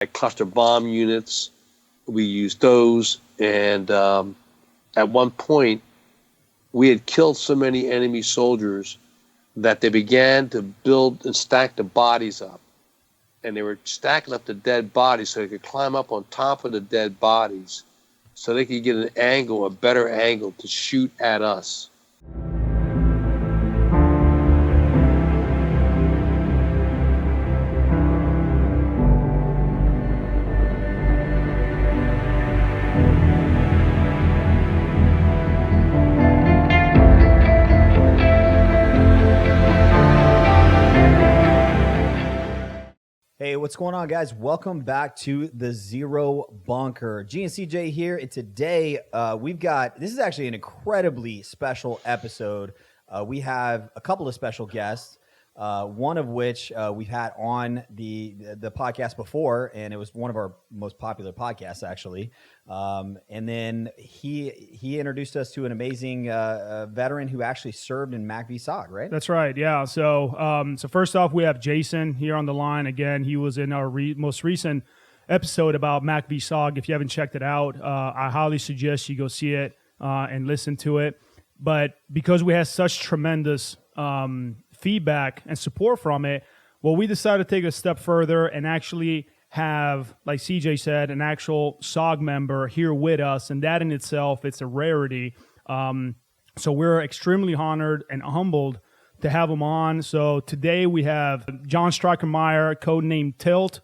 cluster bomb units. We used those, and at one point, we had killed so many enemy soldiers that they began to build and stack the bodies up. And they were stacking up the dead bodies so they could climb up on top of the dead bodies so they could get an angle, a better angle to shoot at us. Hey, what's going on, guys? Welcome back to the Zero Bunker. G and CJ here, and today this is actually an incredibly special episode. We have a couple of special guests, one of which we've had on the podcast before, and it was one of our most popular podcasts, actually. And then he introduced us to an amazing veteran who actually served in MACV-SOG, right? That's right, yeah. So first off, we have Jason here on the line. Again, he was in our most recent episode about MACV-SOG. If you haven't checked it out, I highly suggest you go see it and listen to it. But because we had such tremendous feedback and support from it, well, we decided to take a step further and actually have, like CJ said, an actual SOG member here with us, and that in itself, it's a rarity. So we're extremely honored and humbled to have him on. So today we have John Stryker Meyer, codenamed Tilt.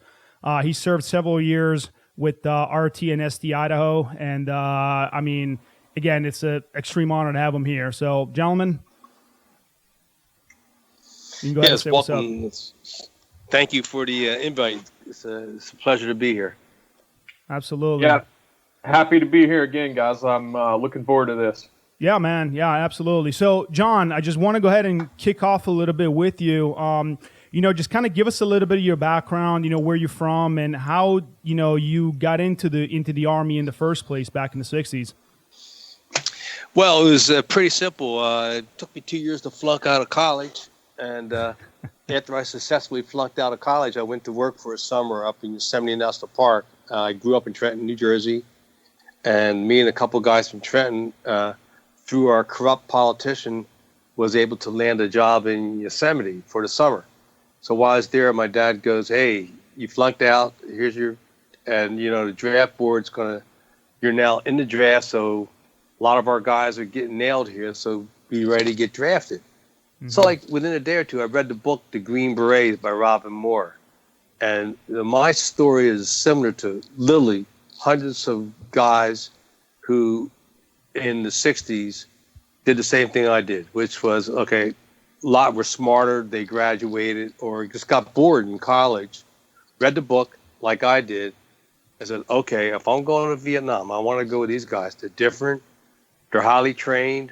He served several years with RT and SD Idaho, and I mean, again, it's an extreme honor to have him here. So, gentlemen, you can go ahead and say welcome. What's up. Thank you for the invite. It's a pleasure to be here. Absolutely. Yeah, happy to be here again, guys. I'm looking forward to this. Yeah, man. Yeah, absolutely. So, John, I just want to go ahead and kick off a little bit with you. Just kind of give us a little bit of your background, where you're from and how, you got into the Army in the first place back in the 60s. Well, it was pretty simple. It took me 2 years to flunk out of college. And after I successfully flunked out of college, I went to work for a summer up in Yosemite National Park. I grew up in Trenton, New Jersey. And me and a couple guys from Trenton, through our corrupt politician, was able to land a job in Yosemite for the summer. So while I was there, my dad goes, "Hey, you flunked out. Here's the draft board's you're now in the draft. So a lot of our guys are getting nailed here. So be ready to get drafted." Mm-hmm. So like within a day or two, I read the book, The Green Berets by Robin Moore. And my story is similar to literally hundreds of guys who in the 60s did the same thing I did, which was, okay, a lot were smarter, they graduated or just got bored in college, read the book like I did, and said, okay, if I'm going to Vietnam, I want to go with these guys. They're different, they're highly trained,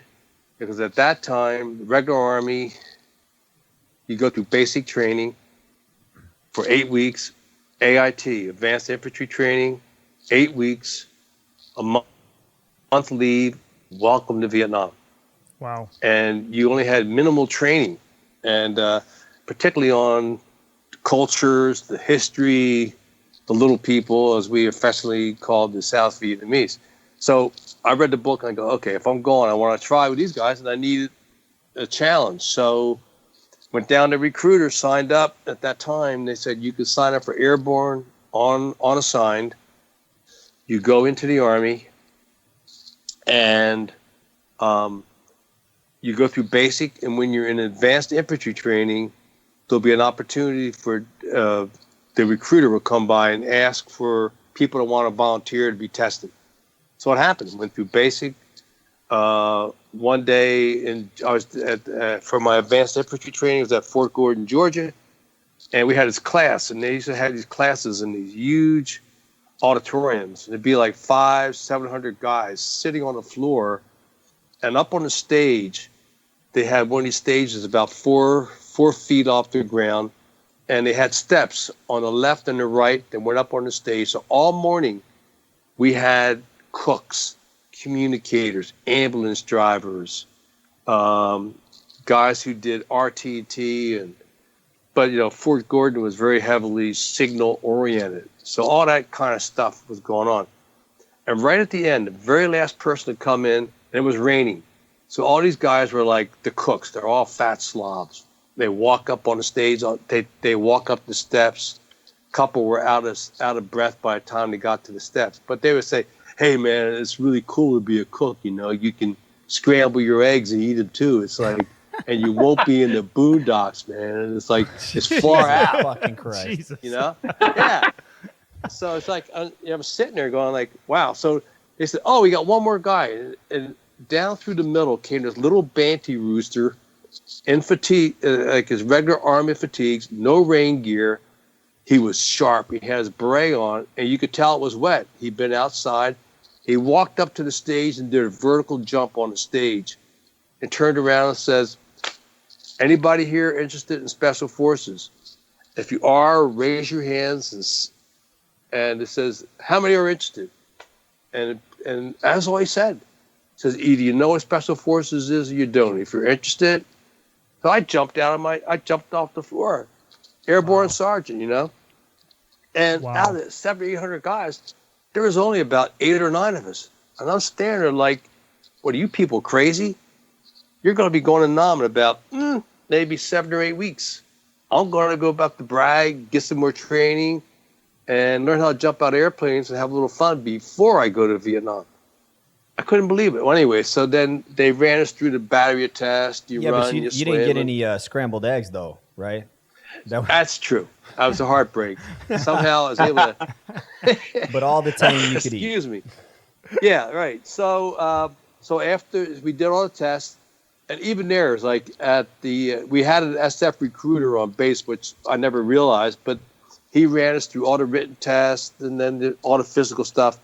because at that time, the regular Army, you go through basic training for 8 weeks, AIT, Advanced Infantry Training, 8 weeks, a month leave, welcome to Vietnam. Wow. And you only had minimal training, and particularly on cultures, the history, the little people, as we affectionately called the South Vietnamese. So I read the book and I go, okay, if I'm going, I want to try with these guys, and I needed a challenge. So went down to recruiter, signed up. At that time, they said you could sign up for airborne on assigned. You go into the Army, and you go through basic, and when you're in advanced infantry training, there'll be an opportunity for the recruiter will come by and ask for people to want to volunteer to be tested. So what happened? Went through basic. One day, I was for my advanced infantry training. It was at Fort Gordon, Georgia, and we had this class, and they used to have these classes in these huge auditoriums. It'd be like 500-700 guys sitting on the floor, and up on the stage, they had one of these stages about four feet off the ground, and they had steps on the left and the right that went up on the stage. So all morning, we had cooks, communicators, ambulance drivers, guys who did RTT, but Fort Gordon was very heavily signal oriented. So all that kind of stuff was going on. And right at the end, the very last person to come in, and it was raining. So all these guys were like the cooks. They're all fat slobs. They walk up on the stage. They walk up the steps. A couple were out of breath by the time they got to the steps. But they would say, "Hey, man, it's really cool to be a cook. You know, you can scramble your eggs and eat them too. It's like, and you won't be in the boondocks, man. And it's like it's far out. Fucking Christ. Jesus. You know, yeah." So it's like I'm sitting there going like, "Wow." So they said, "Oh, we got one more guy," and down through the middle came this little banty rooster in fatigue, like his regular army fatigues, no rain gear. He was sharp. He had his beret on, and you could tell it was wet. He'd been outside. He walked up to the stage and did a vertical jump on the stage and turned around and says, "Anybody here interested in Special Forces? If you are, raise your hands." And it says, "How many are interested?" And that's all he said. It says, "Either you know what Special Forces is or you don't. If you're interested." So I jumped off the floor. Airborne sergeant, you know. And out of the 700, 800 guys, there was only about 8 or 9 of us. And I'm standing there like, what are you people crazy? You're going to be going to Nam in about maybe 7 or 8 weeks. I'm going to go back to Bragg, get some more training, and learn how to jump out of airplanes and have a little fun before I go to Vietnam. I couldn't believe it. Well, anyway, so then they ran us through the battery test. You didn't get any scrambled eggs, though, right? That's true. That was a heartbreak. Somehow I was able to. But all the time you could eat. Excuse me. Yeah, right. So, so after we did all the tests, and even there, it's like we had an SF recruiter on base, which I never realized, but he ran us through all the written tests and then all the physical stuff.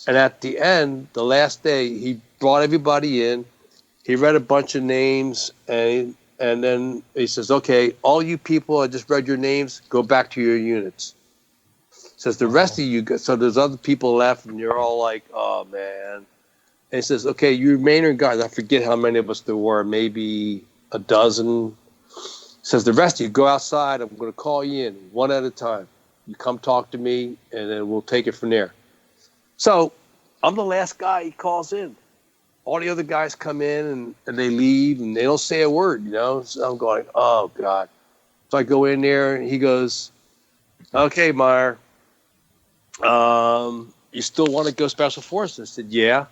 And at the end, the last day, he brought everybody in. He read a bunch of names, and then he says, "Okay, all you people, I just read your names. Go back to your units." Says the rest of you. So there's other people left, and you're all like, "Oh man." And he says, "Okay, you remaining guys. I forget how many of us there were. Maybe a dozen." Says the rest of you go outside. I'm going to call you in one at a time. You come talk to me, and then we'll take it from there. So I'm the last guy he calls in. All the other guys come in and they leave and they don't say a word, you know. So I'm going, oh, God. So I go in there and he goes, "Okay, Meyer, you still want to go Special Forces?" I said, "Yeah."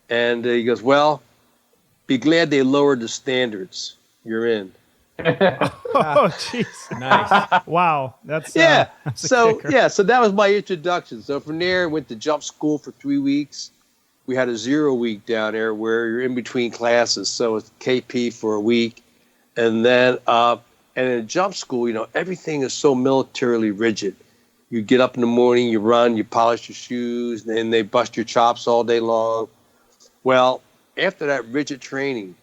And he goes, "Well, be glad they lowered the standards. You're in." Oh, jeez. Nice. Wow. That's So that was my introduction. So from there, I went to jump school for 3 weeks. We had a 0 week down there where you're in between classes. So it's KP for a week. And then, and in jump school, you know, everything is so militarily rigid. You get up in the morning, you run, you polish your shoes, and then they bust your chops all day long. Well, after that rigid training,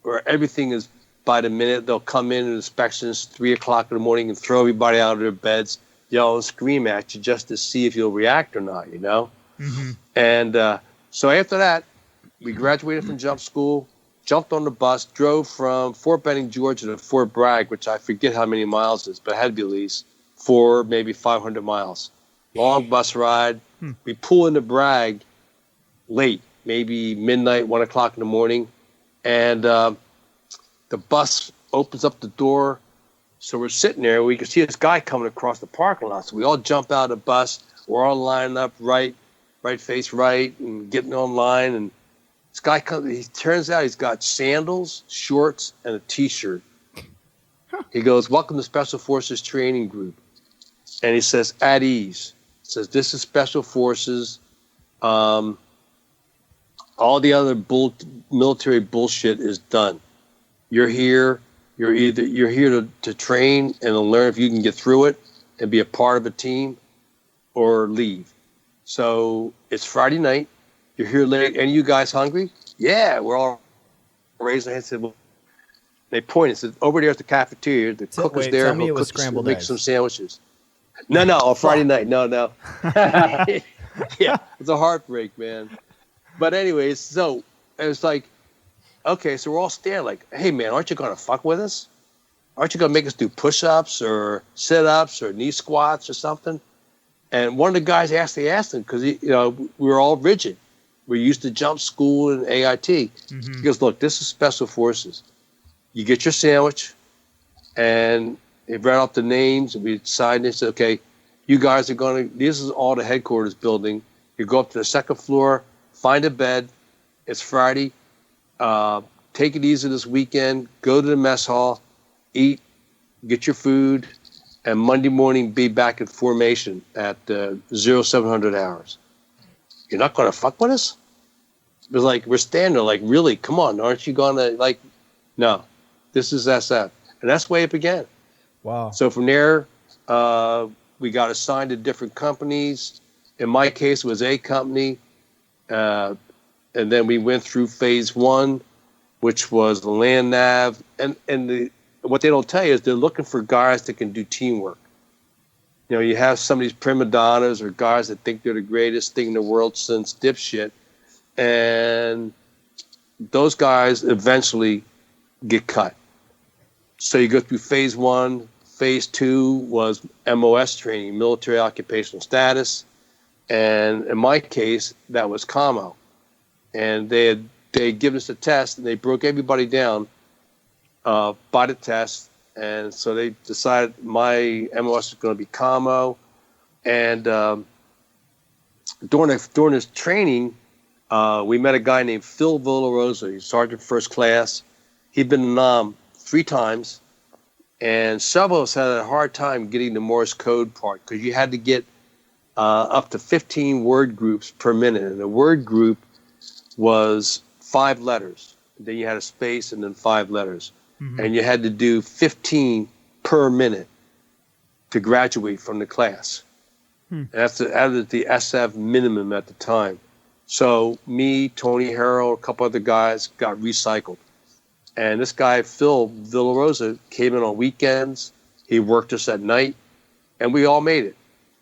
where everything is by the minute, they'll come in inspections 3 o'clock in the morning and throw everybody out of their beds, yell and scream at you just to see if you'll react or not, you know? Mm-hmm. And so after that, we graduated from jump school, jumped on the bus, drove from Fort Benning, Georgia to Fort Bragg, which I forget how many miles it is, but it had to be at least 400, maybe 500 miles. Long bus ride. We pull into Bragg late, maybe midnight, 1 o'clock in the morning. And the bus opens up the door. So we're sitting there. We can see this guy coming across the parking lot. So we all jump out of the bus. We're all lining up right face right, and getting on line. And this guy comes. He turns out he's got sandals, shorts, and a T-shirt. He goes, "Welcome to Special Forces Training Group." And he says, "At ease." He says, "This is Special Forces. All the other military bullshit is done. You're here. You're here to train and learn if you can get through it and be a part of a team, or leave. So it's Friday night. You're here late. Any of you guys hungry?" "Yeah." We're all raising our hands. Said, "Well," they pointed. Said, "Over there at the cafeteria. The cook is there. Tell me it He'll was cook scrambled make eggs. some sandwiches." No, on Friday night. No. Yeah, it's a heartbreak, man. But anyways, so it was like, okay, so we're all standing like, "Hey, man, aren't you going to fuck with us? Aren't you going to make us do push-ups or sit-ups or knee squats or something?" And one of the guys asked him because we were all rigid. We're used to jump school and AIT. He goes, look, this is Special Forces. You get your sandwich, and he read off the names, and we decided, said, okay, you guys are going to, this is all the headquarters building. You go up to the second floor, find a bed. It's Friday. Take it easy this weekend. Go to the mess hall, eat, get your food, and Monday morning be back in formation at 0700 hours. You're not going to fuck with us? It was like, we're standing there like, really? Come on, aren't you going to, like, no, this is SF. And that's the way it began. Wow. So from there, we got assigned to different companies. In my case, it was a company. And then we went through phase 1, which was the land nav. And what they don't tell you is they're looking for guys that can do teamwork. You have some of these prima donnas or guys that think they're the greatest thing in the world since dipshit. And those guys eventually get cut. So you go through phase 1. Phase 2 was MOS training, military occupational status. And in my case, that was COMO. And they had given us a test, and they broke everybody down by the test. And so they decided my MOS was going to be COMO. And during this training, we met a guy named Phil Villarosa. He's Sergeant First Class. He'd been in Nam 3 times. And several of us had a hard time getting the Morse code part because you had to get up to 15 word groups per minute. And a word group was 5 letters. Then you had a space and then 5 letters. And you had to do 15 per minute to graduate from the class. And that's the SF minimum at the time. So me, Tony Harrell, a couple other guys got recycled. And this guy, Phil Villarosa, came in on weekends. He worked us at night, and we all made it.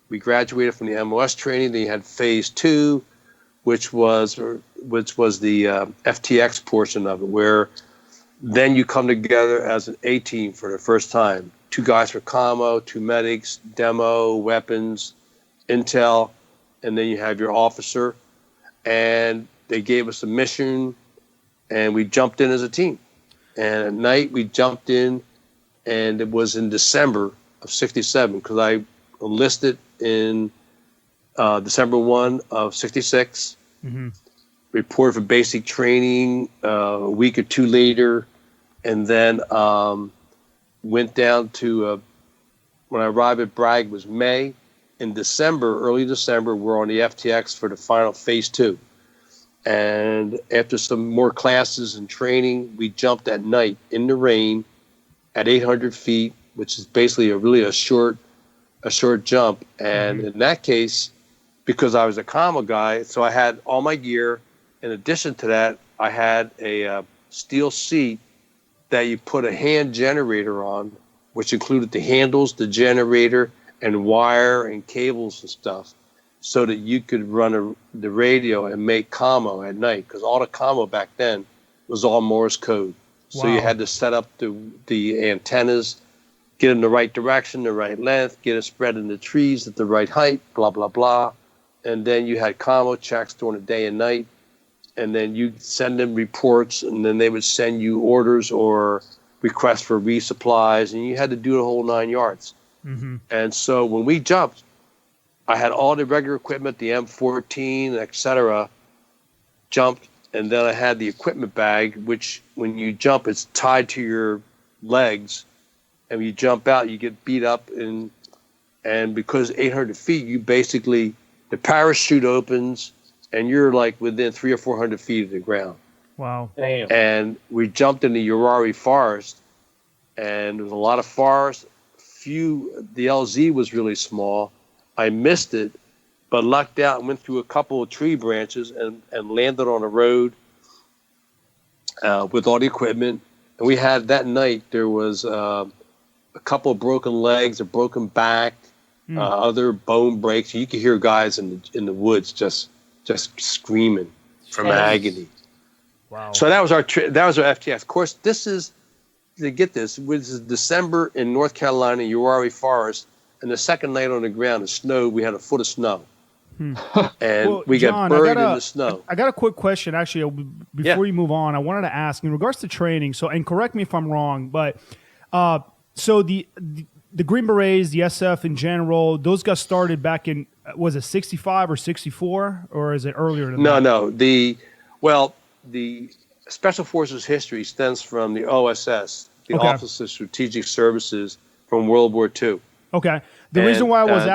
We graduated from the MOS training. Then you had phase 2, which was the FTX portion of it, where then you come together as an A team for the first time. 2 guys for commo, 2 medics, demo, weapons, intel, and then you have your officer. And they gave us a mission, and we jumped in as a team. And at night we jumped in, and it was in December of '67 because I enlisted in December 1 of '66. Reported for basic training a week or 2 later, and then went down to when I arrived at Bragg was May. In December, early December, we're on the FTX for the final phase 2. And after some more classes and training, we jumped at night in the rain at 800 feet, which is basically a short jump. And in that case, because I was a commo guy, so I had all my gear. In addition to that, I had a steel seat that you put a hand generator on, which included the handles, the generator, and wire and cables and stuff, so that you could run the radio and make commo at night, because all the commo back then was all Morse code. Wow. So you had to set up the antennas, get in the right direction, the right length, get it spread in the trees at the right height, blah, blah, blah. And then you had commo checks during the day and night, and then you send them reports, and then they would send you orders or requests for resupplies, and you had to do the whole 9 yards. And so when we jumped, I had all the regular equipment, the M14, etc., jumped, and then I had the equipment bag, which when you jump, it's tied to your legs, and when you jump out, you get beat up, and because 800 feet, you basically, the parachute opens, and you're like within 300 or 400 feet of the ground. Wow. Damn. And we jumped in the Urari forest, and there was a lot of forest. The LZ was really small. I missed it, but lucked out and went through a couple of tree branches and landed on a road with all the equipment. And we had that night, there was a couple of broken legs, a broken back, other bone breaks. You could hear guys in the woods just screaming from agony. Wow. So that was our FTX. Of course, this is December in North Carolina, Urari Forest, And the second night on the ground, it snowed. We had a foot of snow. And Well, we John, got buried in the snow. I got a quick question, actually, before you move on. I wanted to ask, in regards to training, so, and correct me if I'm wrong, but so the Green Berets, the SF in general, those got started back in, was it 65 or 64, or is it earlier than that? No. The Special Forces history stems from the OSS, the Office of Strategic Services, from World War II. Okay. The reason why I was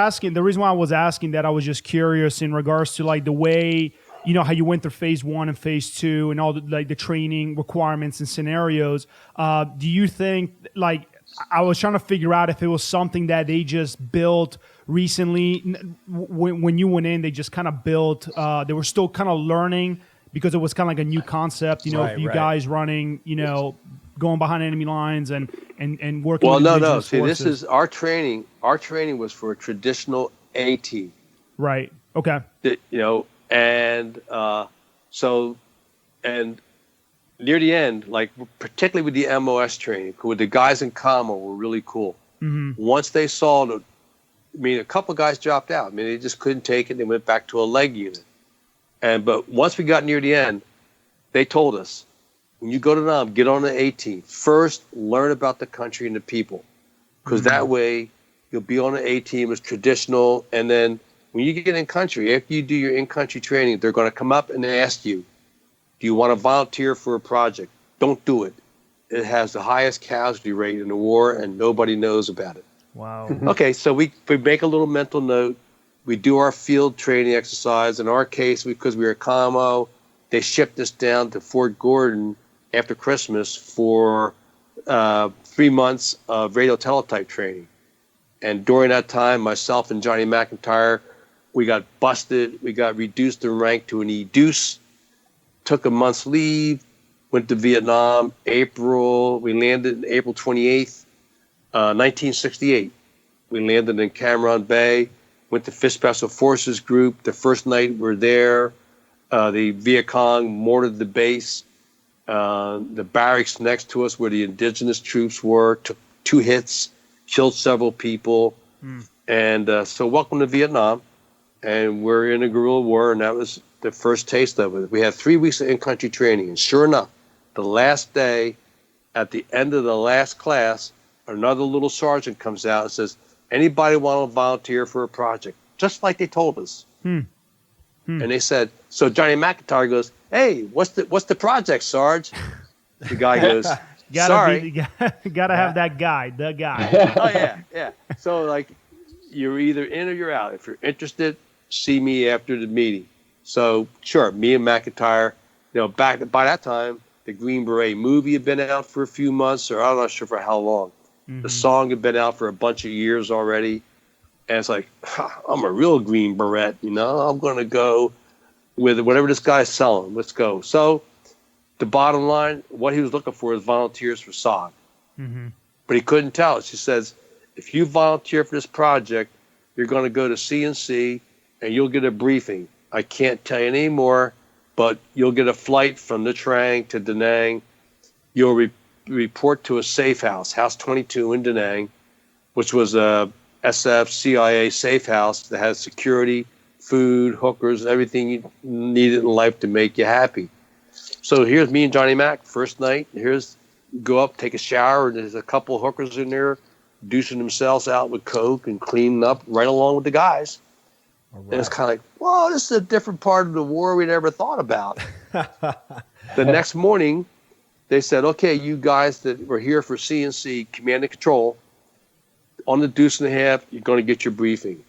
asking that, I was just curious in regards to like the way, you know, how you went through phase 1 and phase 2 and all the like the training requirements and scenarios. Do you think, like, I was trying to figure out if it was something that they just built recently when you went in, they just kind of built, they were still kind of learning because it was kind of like a new concept, you know, guys running, you know, going behind enemy lines and working. Well, with no. See, forces. this is our training. Our training was for a traditional AT. Right. Okay. You know, and so, and near the end, like particularly with the MOS training, with the guys in commo were really cool. Mm-hmm. Once they saw a couple of guys dropped out. I mean, they just couldn't take it. They went back to a leg unit. But once we got near the end, they told us, when you go to Nam, get on the A team. First, learn about the country and the people, because that way you'll be on the A team as traditional. And then when you get in country, after you do your in-country training, they're going to come up and ask you, do you want to volunteer for a project? Don't do it. It has the highest casualty rate in the war, and nobody knows about it. Wow. Okay, so we make a little mental note. We do our field training exercise. In our case, because we were commo, they shipped us down to Fort Gordon after Christmas for 3 months of radio teletype training. And during that time, myself and Johnny McIntyre, we got busted. We got reduced in rank to an E-deuce, took a month's leave, went to Vietnam, we landed April 28th, 1968. We landed in Cam Bay, went to 5th Special Forces Group. The first night we're there, the Viet Cong mortared the base. The barracks next to us where the indigenous troops were, took 2 hits, killed several people. And so welcome to Vietnam. And we're in a guerrilla war, and that was the first taste of it. We had 3 weeks of in-country training, and sure enough, the last day, at the end of the last class, another little sergeant comes out and says, anybody want to volunteer for a project? Just like they told us. And they said, so Johnny McIntyre goes, hey, what's the project, Sarge? The guy goes, sorry. Gotta have that guy, the guy. Oh, yeah. So, like, you're either in or you're out. If you're interested, see me after the meeting. So, sure, me and McIntyre, you know, by that time, the Green Beret movie had been out for a few months, or I'm not sure for how long. The song had been out for a bunch of years already. And it's like, I'm a real Green Beret, you know? I'm going to go with whatever this guy's selling. Let's go. So the bottom line, what he was looking for is volunteers for SOG. But he couldn't tell us. He says, if you volunteer for this project, you're going to go to CNC and you'll get a briefing. I can't tell you anymore, but you'll get a flight from Nha Trang to Da Nang. You'll report to a safe house, House 22 in Da Nang, which was a SF CIA safe house that has security, food, hookers, everything you needed in life to make you happy. So here's me and Johnny Mac, first night. Go up, take a shower, and there's a couple of hookers in there douching themselves out with coke and cleaning up right along with the guys. And it's kind of like, whoa, this is a different part of the war we never thought about. The next morning, they said, okay, you guys that were here for CNC, command and control, on the deuce and a half, you're going to get your briefing.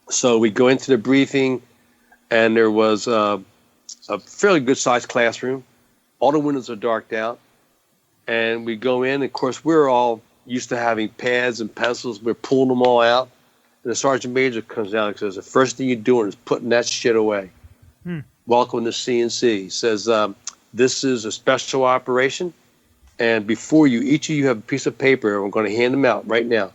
So we go into the briefing, and there was a fairly good-sized classroom. All the windows are darked out. And we go in, of course, we're all used to having pads and pencils. We're pulling them all out. And the sergeant major comes down and says, the first thing you're doing is putting that shit away. Welcome to CNC. He says, this is a special operation. And before you, each of you have a piece of paper, and we're going to hand them out right now.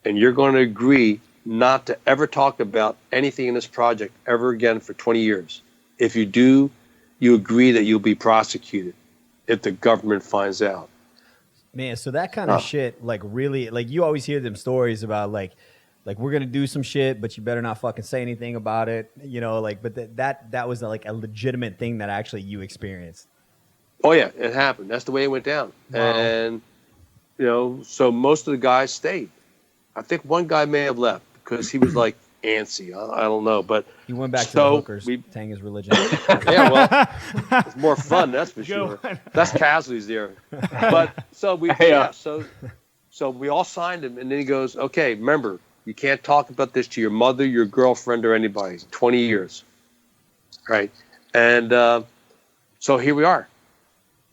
And you're going to agree not to ever talk about anything in this project ever again for 20 years. If you do, you agree that you'll be prosecuted if the government finds out. Man, so that kind of shit, like really, like you always hear them stories about like like we're gonna do some shit, but you better not fucking say anything about it, you know, like. But that was like a legitimate thing that actually you experienced. Oh yeah, it happened. That's the way it went down. Wow. And so most of the guys stayed. I think one guy may have left because he was like antsy. I don't know, but He went back to the hookers, tang his religion. yeah, well, it's more fun, that's for sure. That's casualties there. But so we all signed him, and then he goes, okay, remember, you can't talk about this to your mother, your girlfriend, or anybody. 20 years, right? And so here we are.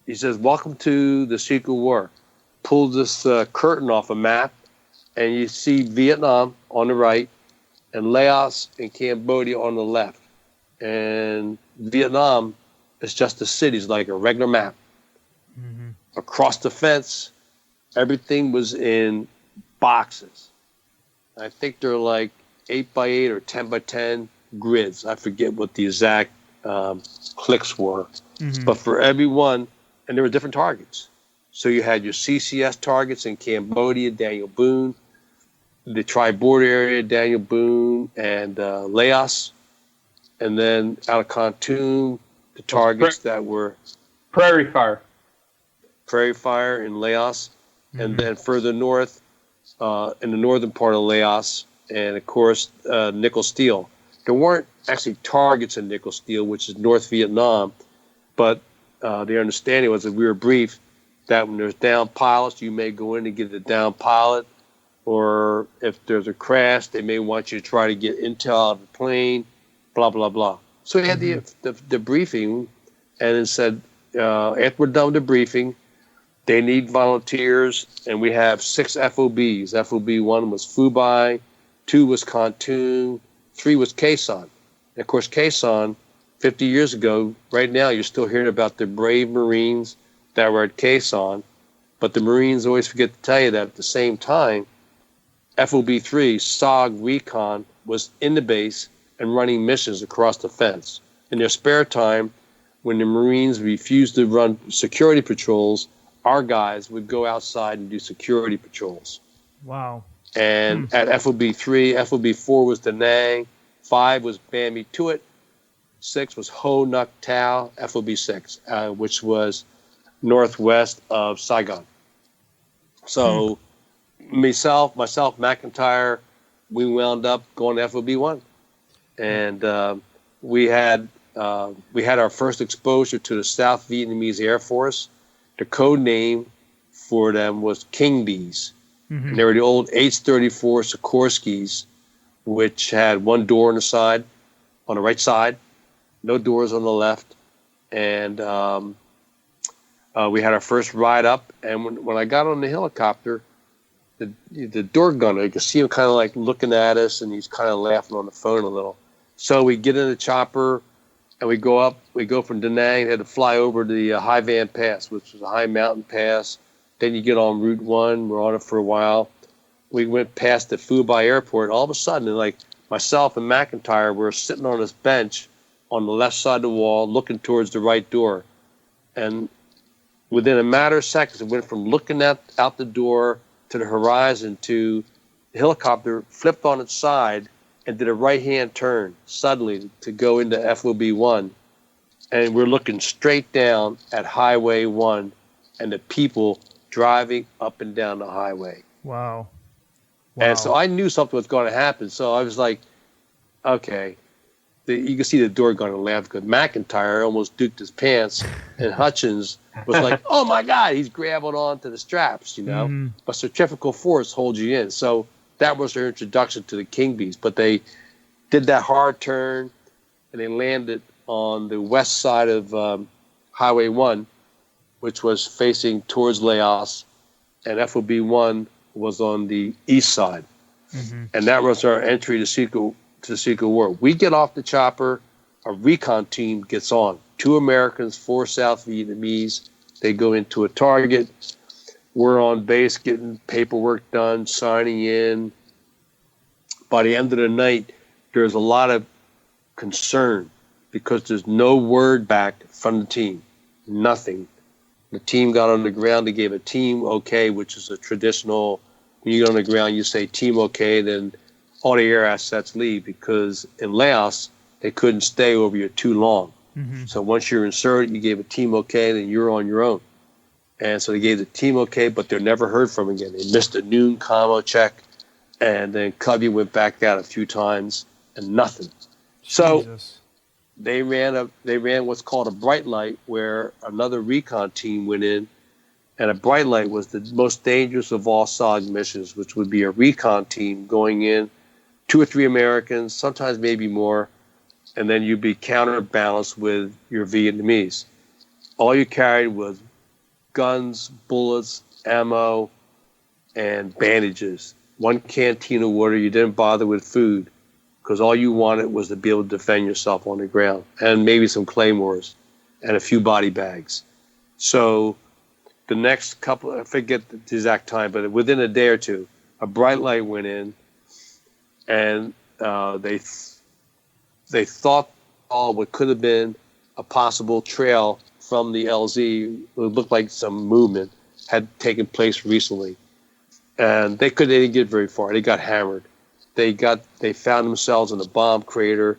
He says, welcome to the Secret War. Pulls this curtain off a map, and you see Vietnam on the right, and Laos and Cambodia on the left. And Vietnam is just the cities, like a regular map. Mm-hmm. Across the fence, everything was in boxes. I think they're like 8x8 or 10x10 grids. I forget what the exact clicks were. Mm-hmm. But for every one, and there were different targets. So you had your CCS targets in Cambodia, Daniel Boone, the tri-border area, Daniel Boone, and Laos. And then out of Kontum, the targets that were Prairie Fire in Laos. Mm-hmm. And then further north, in the northern part of Laos, and of course, nickel steel. There weren't actually targets in nickel steel, which is North Vietnam, but the understanding was that we were briefed that when there's down pilots, you may go in and get the down pilot, or if there's a crash, they may want you to try to get intel out of the plane, blah, blah, blah. So we had the briefing, and it said, after we're done with the briefing, they need volunteers, and we have 6 FOBs. FOB 1 was Phu-Bai, 2 was Kontum, 3 was Khe Sanh. And of course, Khe Sanh, 50 years ago, right now, you're still hearing about the brave Marines that were at Khe Sanh, but the Marines always forget to tell you that at the same time, FOB 3, SOG Recon, was in the base and running missions across the fence. In their spare time, when the Marines refused to run security patrols, our guys would go outside and do security patrols. Wow. And at FOB 3, FOB 4 was Da Nang, 5 was Ban Me Tuet, 6 was Ho Nuc Tao, FOB 6, which was northwest of Saigon. So myself, McIntyre, we wound up going to FOB 1. And we had our first exposure to the South Vietnamese Air Force. The code name for them was King Bees. Mm-hmm. And they were the old H-34 Sikorskys, which had one door on the side, on the right side, no doors on the left. And we had our first ride up. And when I got on the helicopter, the door gunner, you could see him kind of like looking at us, and he's kind of laughing on the phone a little. So we get in the chopper, and we go up. We go from Da Nang, had to fly over the High Van Pass, which was a high mountain pass. Then you get on Route 1. We're on it for a while. We went past the Phu-Bai airport. All of a sudden, like myself and McIntyre were sitting on this bench on the left side of the wall, looking towards the right door. And within a matter of seconds, it went from looking out the door to the horizon to the helicopter flipped on its side and did a right-hand turn suddenly to go into FOB 1. And we're looking straight down at Highway 1 and the people driving up and down the highway. Wow. And so I knew something was going to happen. So I was like, okay. You can see the door gunner laugh because McIntyre almost duked his pants, and Hutchins was like, oh, my God, he's grabbing onto the straps, you know. Mm-hmm. But centrifugal force holds you in. So that was their introduction to the King Bees. But they did that hard turn, and they landed on the west side of Highway 1, which was facing towards Laos, and FOB 1 was on the east side. Mm-hmm. And that was our entry to the Secret War. We get off the chopper, a recon team gets on. 2 Americans, 4 South Vietnamese. They go into a target. We're on base getting paperwork done, signing in. By the end of the night, there's a lot of concern because there's no word back from the team. Nothing. The team got on the ground. They gave a team okay, which is a traditional, when you get on the ground, you say team okay, then all the air assets leave, because in Laos, they couldn't stay over you too long. So once you're inserted, you gave a team okay, then you're on your own. And so they gave the team okay, but they're never heard from again. They missed a noon commo check, and then Cubby went back out a few times and nothing. So Jesus. they ran what's called a bright light, where another recon team went in, and a bright light was the most dangerous of all SOG missions, which would be a recon team going in, 2 or 3 Americans, sometimes maybe more, and then you'd be counterbalanced with your Vietnamese. All you carried was guns, bullets, ammo, and bandages. 1 canteen of water. You didn't bother with food, because all you wanted was to be able to defend yourself on the ground, and maybe some claymores and a few body bags. So the next couple, I forget the exact time, but within a day or two, a bright light went in, and they thought all what could have been a possible trail from the LZ, it looked like some movement had taken place recently. And they didn't get very far. They got hammered. They found themselves in a bomb crater.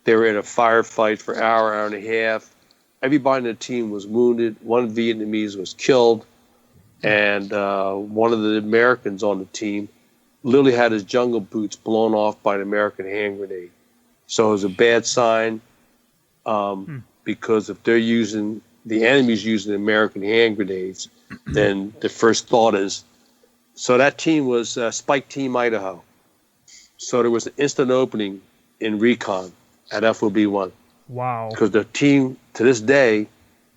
They were in a firefight for an hour and a half. Everybody in the team was wounded. 1 Vietnamese was killed. And one of the Americans on the team literally had his jungle boots blown off by an American hand grenade. So it was a bad sign, because if the enemy's using American hand grenades, then the first thought is, so that team was Spike Team Idaho. So there was an instant opening in recon at FOB1. Wow. Because the team, to this day,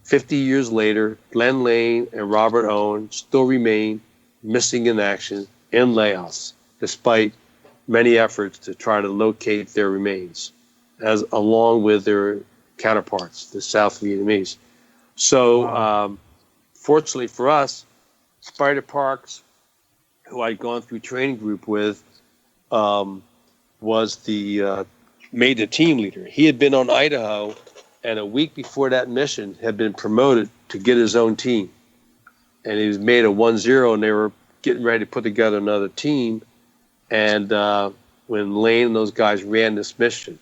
50 years later, Glenn Lane and Robert Owen still remain missing in action in Laos, despite many efforts to try to locate their remains, along with their counterparts, the South Vietnamese. So, fortunately for us, Spider Parks, who I'd gone through training group with, was made the team leader. He had been on Idaho, and a week before that mission had been promoted to get his own team. And he was made a 1-0, and they were getting ready to put together another team. And when Lane and those guys ran this mission.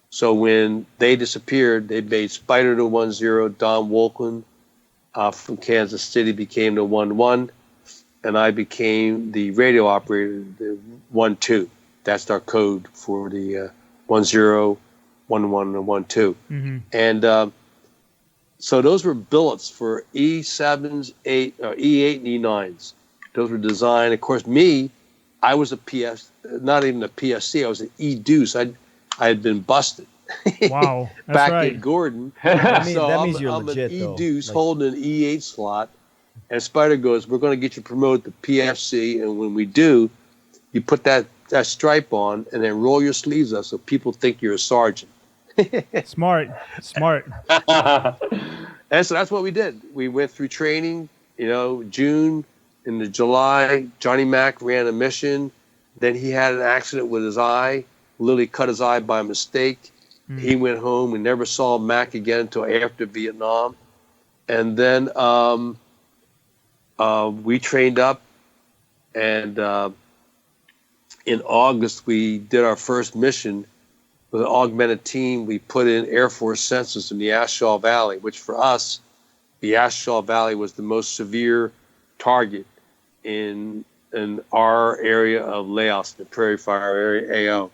So when they disappeared, they made Spider the 1-0, Don Wolkin from Kansas City became the 1-1, and I became the radio operator, the 1-2. That's our code for the 1-0, 1-1, and 1-2. And so those were billets for E7s, E8, and E9s. Those were designed. Of course, I was a PS, not even a PSC. I was an E-deuce. I had been busted. Wow, that's back right. in Gordon. That So means you're I'm legit, an though. E-deuce Like- holding an E8 slot, and Spider goes, "We're going to get you promoted to PFC, and when we do, you put that stripe on, and then roll your sleeves up so people think you're a sergeant." Smart. And so that's what we did. We went through training, June into July. Johnny Mac ran a mission. Then he had an accident with his eye, literally cut his eye by mistake. He went home. We never saw Mac again until after Vietnam. And then we trained up, and in August we did our first mission with an augmented team. We put in Air Force sensors in the Ashall Valley, which for us, the Ashall Valley was the most severe target in our area of Laos, the Prairie Fire area, AO.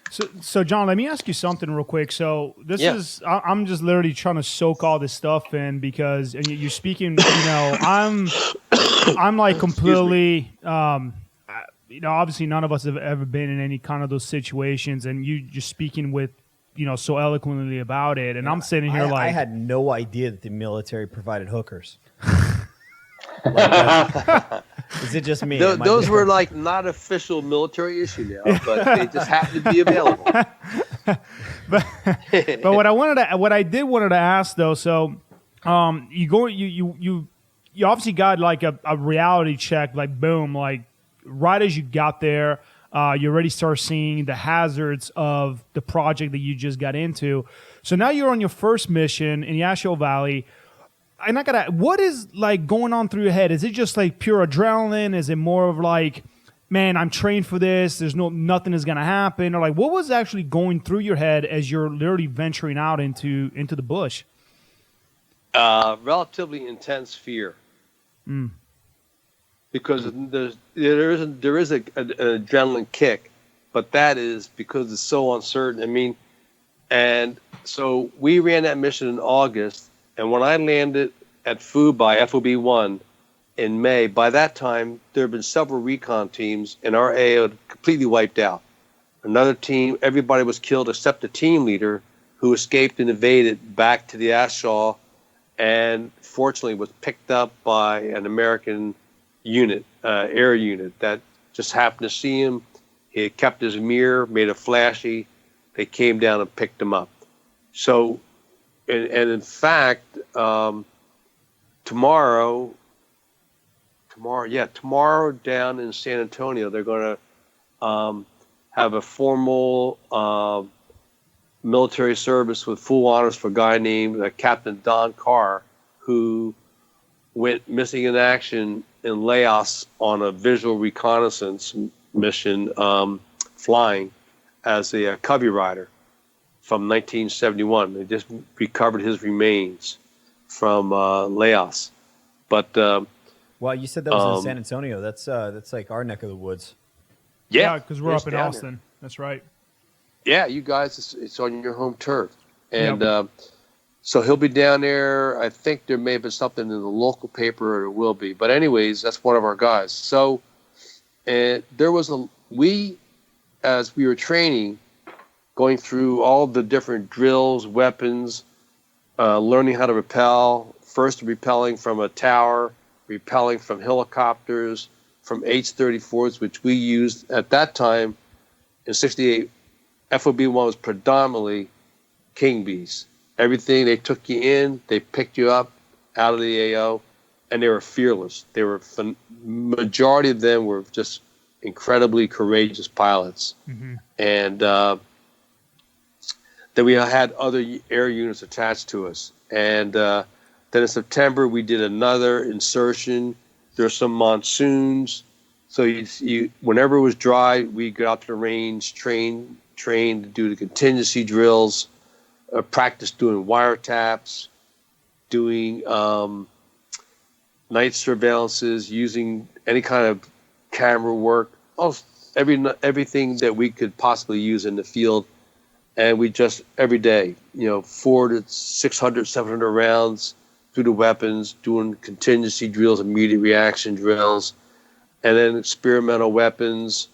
So John, let me ask you something real quick. So this is, I'm just literally trying to soak all this stuff in, because and you're speaking, I'm like completely, obviously none of us have ever been in any kind of those situations, and you just speaking with, so eloquently about it. And I'm sitting here I had no idea that the military provided hookers. Is it just me? Those were like not official military issue now, but they just happened to be available. but what I did wanted to ask though, so you obviously got like a reality check, like boom, like right as you got there, you already start seeing the hazards of the project that you just got into. So now you're on your first mission in the Ashall Valley. And what is like going on through your head? Is it just like pure adrenaline? Is it more of like, man, I'm trained for this. There's nothing is going to happen? Or like, what was actually going through your head as you're literally venturing out into the bush? Relatively intense fear. Because there is an adrenaline kick, but that is because it's so uncertain. I mean, and so we ran that mission in August, and when I landed at FOB1 in May, by that time there had been several recon teams, and our AO had completely wiped out. Another team, everybody was killed except the team leader, who escaped and evaded back to the Ashaw, and fortunately was picked up by an American unit, air unit, that just happened to see him. He had kept his mirror, made a flashy. They came down and picked him up. So, and in fact, tomorrow down in San Antonio, they're going to have a formal military service with full honors for a guy named Captain Don Carr, who went missing in action in Laos on a visual reconnaissance mission, flying as a Cubby rider from 1971. They just recovered his remains from Laos. But well, you said that was in San Antonio. That's like our neck of the woods. Yeah, because we're it's up in down Austin. there. That's right. Yeah, you guys, it's on your home turf. And so he'll be down there. I think there may have been something in the local paper, or it will be. But anyways, that's one of our guys. So and there was as we were training, going through all the different drills, weapons, learning how to rappel, first repelling from a tower, repelling from helicopters, from H-34s, which we used at that time in 68. FOB1 was predominantly King Bees. Everything, they took you in, they picked you up out of the AO, and they were fearless. Majority of them were just incredibly courageous pilots. And then we had other air units attached to us. And then in September, we did another insertion. There's some monsoons. So you whenever it was dry, we go out to the range, train to do the contingency drills, practice doing wiretaps, doing night surveillances, using any kind of camera work, everything that we could possibly use in the field. And we just, every day, 400 to 600, 700 rounds through the weapons, doing contingency drills, immediate reaction drills, and then experimental weapons.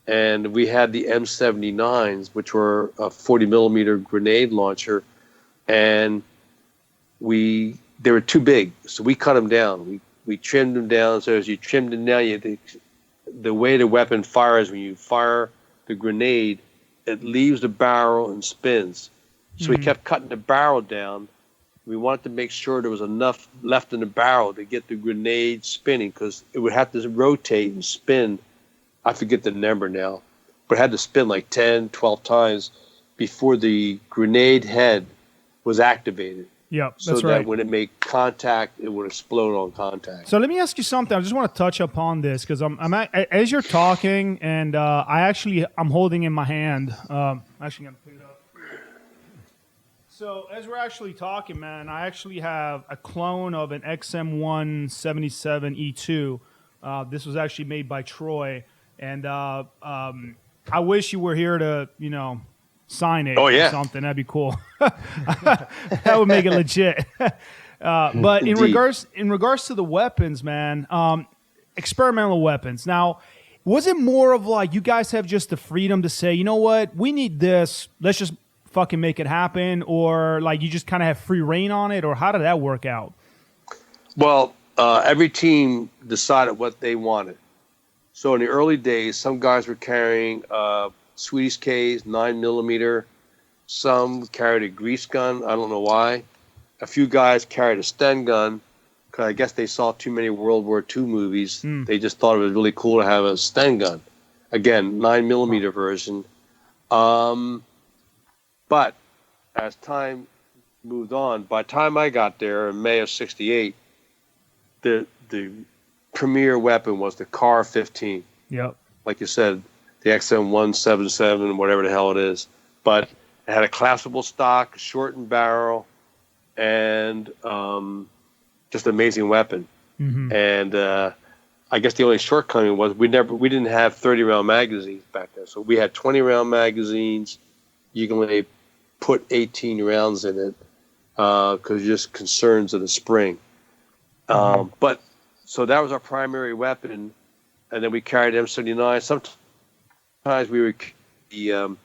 And we had the M79s, which were a 40 millimeter grenade launcher, and they were too big, so we cut them down. We trimmed them down. So as you trimmed them down, the way the weapon fires, when you fire the grenade, it leaves the barrel and spins. So we kept cutting the barrel down. We wanted to make sure there was enough left in the barrel to get the grenade spinning, because it would have to rotate and spin. I forget the number now, but it had to spin like 10, 12 times before the grenade head was activated. Yep, so that's that right. when it made contact, it would explode on contact. So let me ask you something. I just want to touch upon this because as you're talking, and I'm holding in my hand. Actually, gonna pick it up. So as we're actually talking, man, I actually have a clone of an XM177E2. This was actually made by Troy, and I wish you were here to, sign it or something. That'd be cool. That would make it legit. But in regards to the weapons, man, experimental weapons. Now, was it more of like you guys have just the freedom to say, you know what, we need this, let's just fucking make it happen, or like you just kind of have free reign on it, or how did that work out? Well, every team decided what they wanted. So in the early days, some guys were carrying Swedish K's 9mm. Some carried a grease gun. I don't know why. A few guys carried a Sten gun, because I guess they saw too many World War II movies. They just thought it was really cool to have a Sten gun. Again, 9mm version. But as time moved on, by the time I got there in May of '68, the premier weapon was the Car 15. Yep. like you said, the XM177, whatever the hell it is. But it had a collapsible stock, shortened barrel, and just an amazing weapon. Mm-hmm. And I guess the only shortcoming was we didn't have 30-round magazines back then. So we had 20-round magazines. You can only put 18 rounds in it because just concerns of the spring. But so that was our primary weapon, and then we carried M79. Sometimes we would the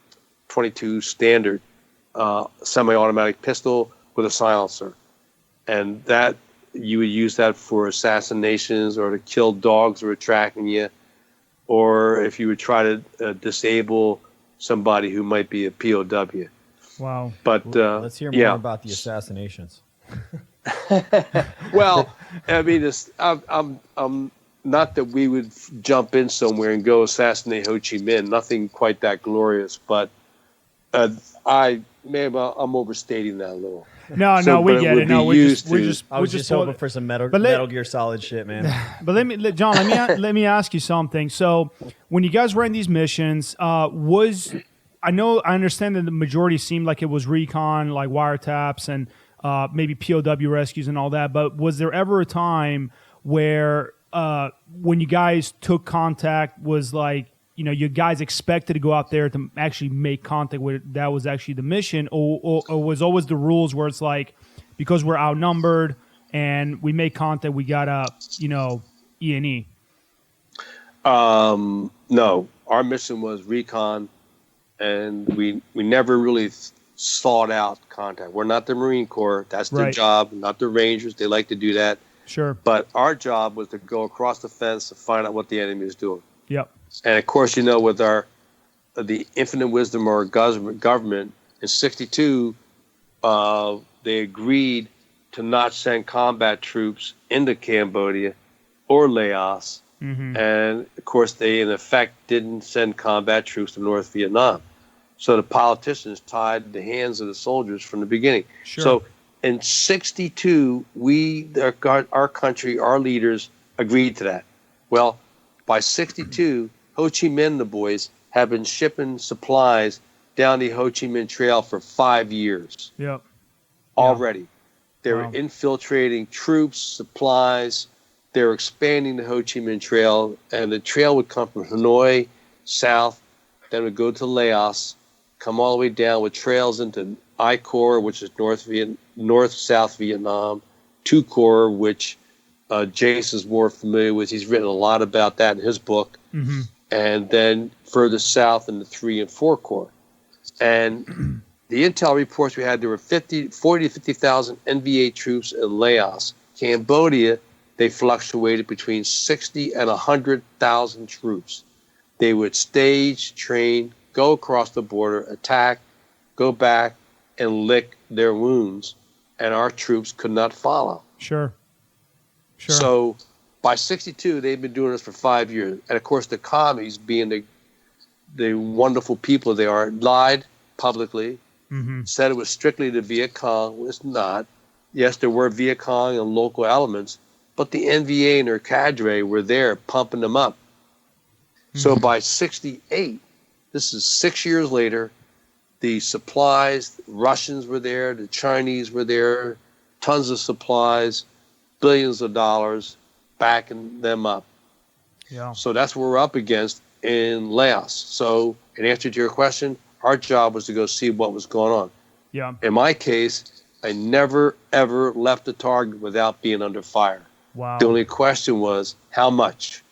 22 standard semi-automatic pistol with a silencer, and that you would use that for assassinations or to kill dogs that were tracking you, or if you would try to disable somebody who might be a POW. Wow. But let's hear more about the assassinations. Well, I mean, I'm not that we would jump in somewhere and go assassinate Ho Chi Minh. Nothing quite that glorious, but I'm overstating that a little. No, we get it. No, we're just hoping for some Metal Gear Solid shit, man. But let me ask you something. So when you guys ran these missions, I understand that the majority seemed like it was recon, like wiretaps and maybe POW rescues and all that. But was there ever a time where when you guys took contact was like, you guys expected to go out there to actually make contact with that was actually the mission, or was always the rules where it's like, because we're outnumbered and we make contact, we gotta, E&E? No, our mission was recon, and we never really sought out contact. We're not the Marine Corps. That's their job, not the Rangers. They like to do that. Sure. But our job was to go across the fence and find out what the enemy is doing. Yep. And of course, with the infinite wisdom of our government, in '62, they agreed to not send combat troops into Cambodia or Laos. Mm-hmm. And of course, they in effect didn't send combat troops to North Vietnam. So the politicians tied the hands of the soldiers from the beginning. Sure. So in '62, our country, our leaders agreed to that. Well, by '62, Ho Chi Minh and the boys have been shipping supplies down the Ho Chi Minh Trail for 5 years. Yep. Already. They were infiltrating troops, supplies. They were expanding the Ho Chi Minh Trail, and the trail would come from Hanoi south, then would go to Laos, come all the way down with trails into I Corps, which is north-south Vietnam, 2 Corps, which Jason's more familiar with. He's written a lot about that in his book. Mm-hmm. And then further south in the 3 and 4 Corps. And the intel reports we had, there were 40 to 50,000 NVA troops in Laos. Cambodia, they fluctuated between 60 and 100,000 troops. They would stage, train, go across the border, attack, go back, and lick their wounds. And our troops could not follow. Sure. So by '62, they've been doing this for 5 years. And, of course, the commies, being the wonderful people they are, lied publicly, said it was strictly the Viet Cong. It's not. Yes, there were Viet Cong and local elements, but the NVA and their cadre were there pumping them up. So by '68, this is 6 years later, the supplies, Russians were there, the Chinese were there, tons of supplies, billions of dollars, backing them up. Yeah. So that's what we're up against in Laos. So in answer to your question, our job was to go see what was going on. Yeah. In my case, I never, ever left the target without being under fire. Wow. The only question was, how much?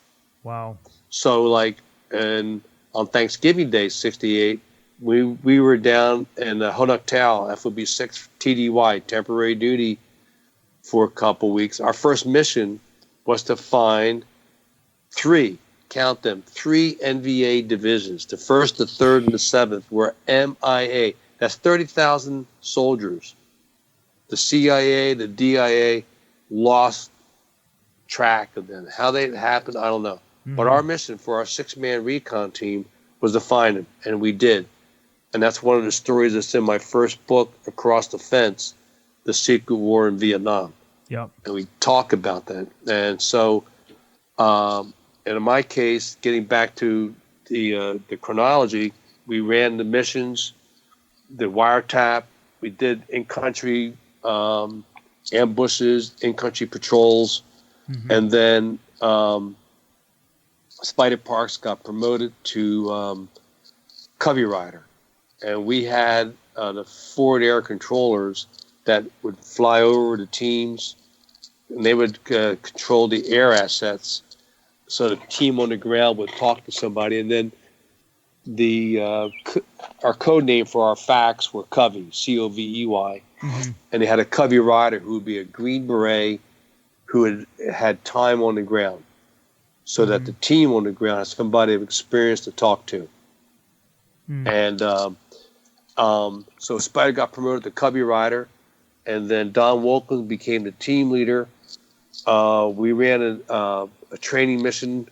Wow. So on Thanksgiving Day, '68, we were down in Honuc Tao, FOB 6 TDY, temporary duty, for a couple weeks. Our first mission was to find 3 NVA divisions. The 1st, the 3rd, and the 7th were MIA. That's 30,000 soldiers. The CIA, the DIA lost track of them. How they happened, I don't know. Mm-hmm. But our mission for our 6-man recon team was to find them, and we did. And that's one of the stories that's in my first book, Across the Fence, The Secret War in Vietnam. Yep. And we talk about that. And so, and in my case, getting back to the chronology, we ran the missions, the wiretap. We did in-country ambushes, in-country patrols, and then Spider Parks got promoted to Covey Rider, and we had the forward air controllers that would fly over the teams, and they would control the air assets. So the team on the ground would talk to somebody, and then our code name for our fax were Covey, Covey, and they had a Covey Rider who would be a Green Beret who had time on the ground, so that the team on the ground has somebody of experience to talk to. And so Spider got promoted to Covey Rider, and then Don Wolken became the team leader. We ran a training mission,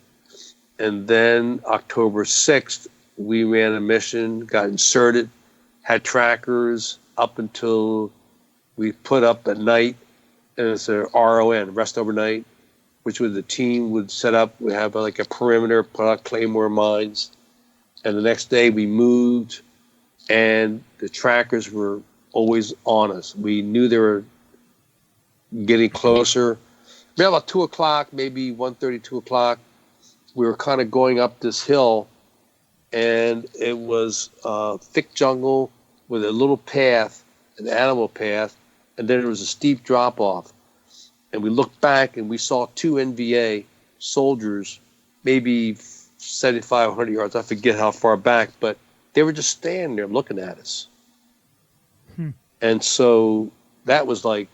and then October 6th, we ran a mission, got inserted, had trackers up until we put up at night, and it's a RON, rest overnight, which was the team would set up. We have like a perimeter, put out claymore mines, and the next day we moved, and the trackers were always on us. We knew they were getting closer. Maybe about 2 o'clock, maybe 1:30, 2 o'clock, we were kind of going up this hill, and it was thick jungle with a little path, an animal path, and then there was a steep drop-off. And we looked back, and we saw 2 NVA soldiers, maybe 7,500 yards. I forget how far back, but they were just standing there looking at us. And so that was like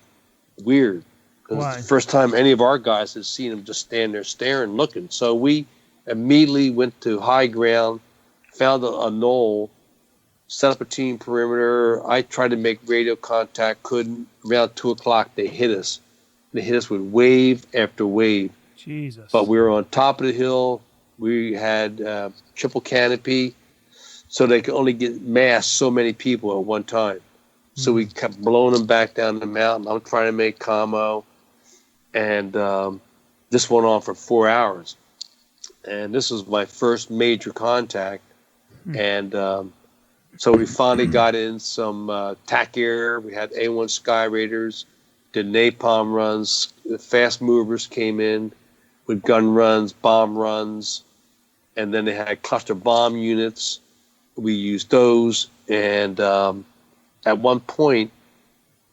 weird. It was the first time any of our guys had seen them just stand there staring, looking. So we immediately went to high ground, found a knoll, set up a team perimeter. I tried to make radio contact, couldn't. Around 2 o'clock, they hit us. They hit us with wave after wave. Jesus. But we were on top of the hill. We had triple canopy, so they could only get mass so many people at one time. So we kept blowing them back down the mountain. I'm trying to make commo. And this went on for 4 hours. And this was my first major contact. And so we finally got in some TAC air. We had A-1 Sky Raiders, did napalm runs. The fast movers came in with gun runs, bomb runs. And then they had cluster bomb units. We used those. And at one point,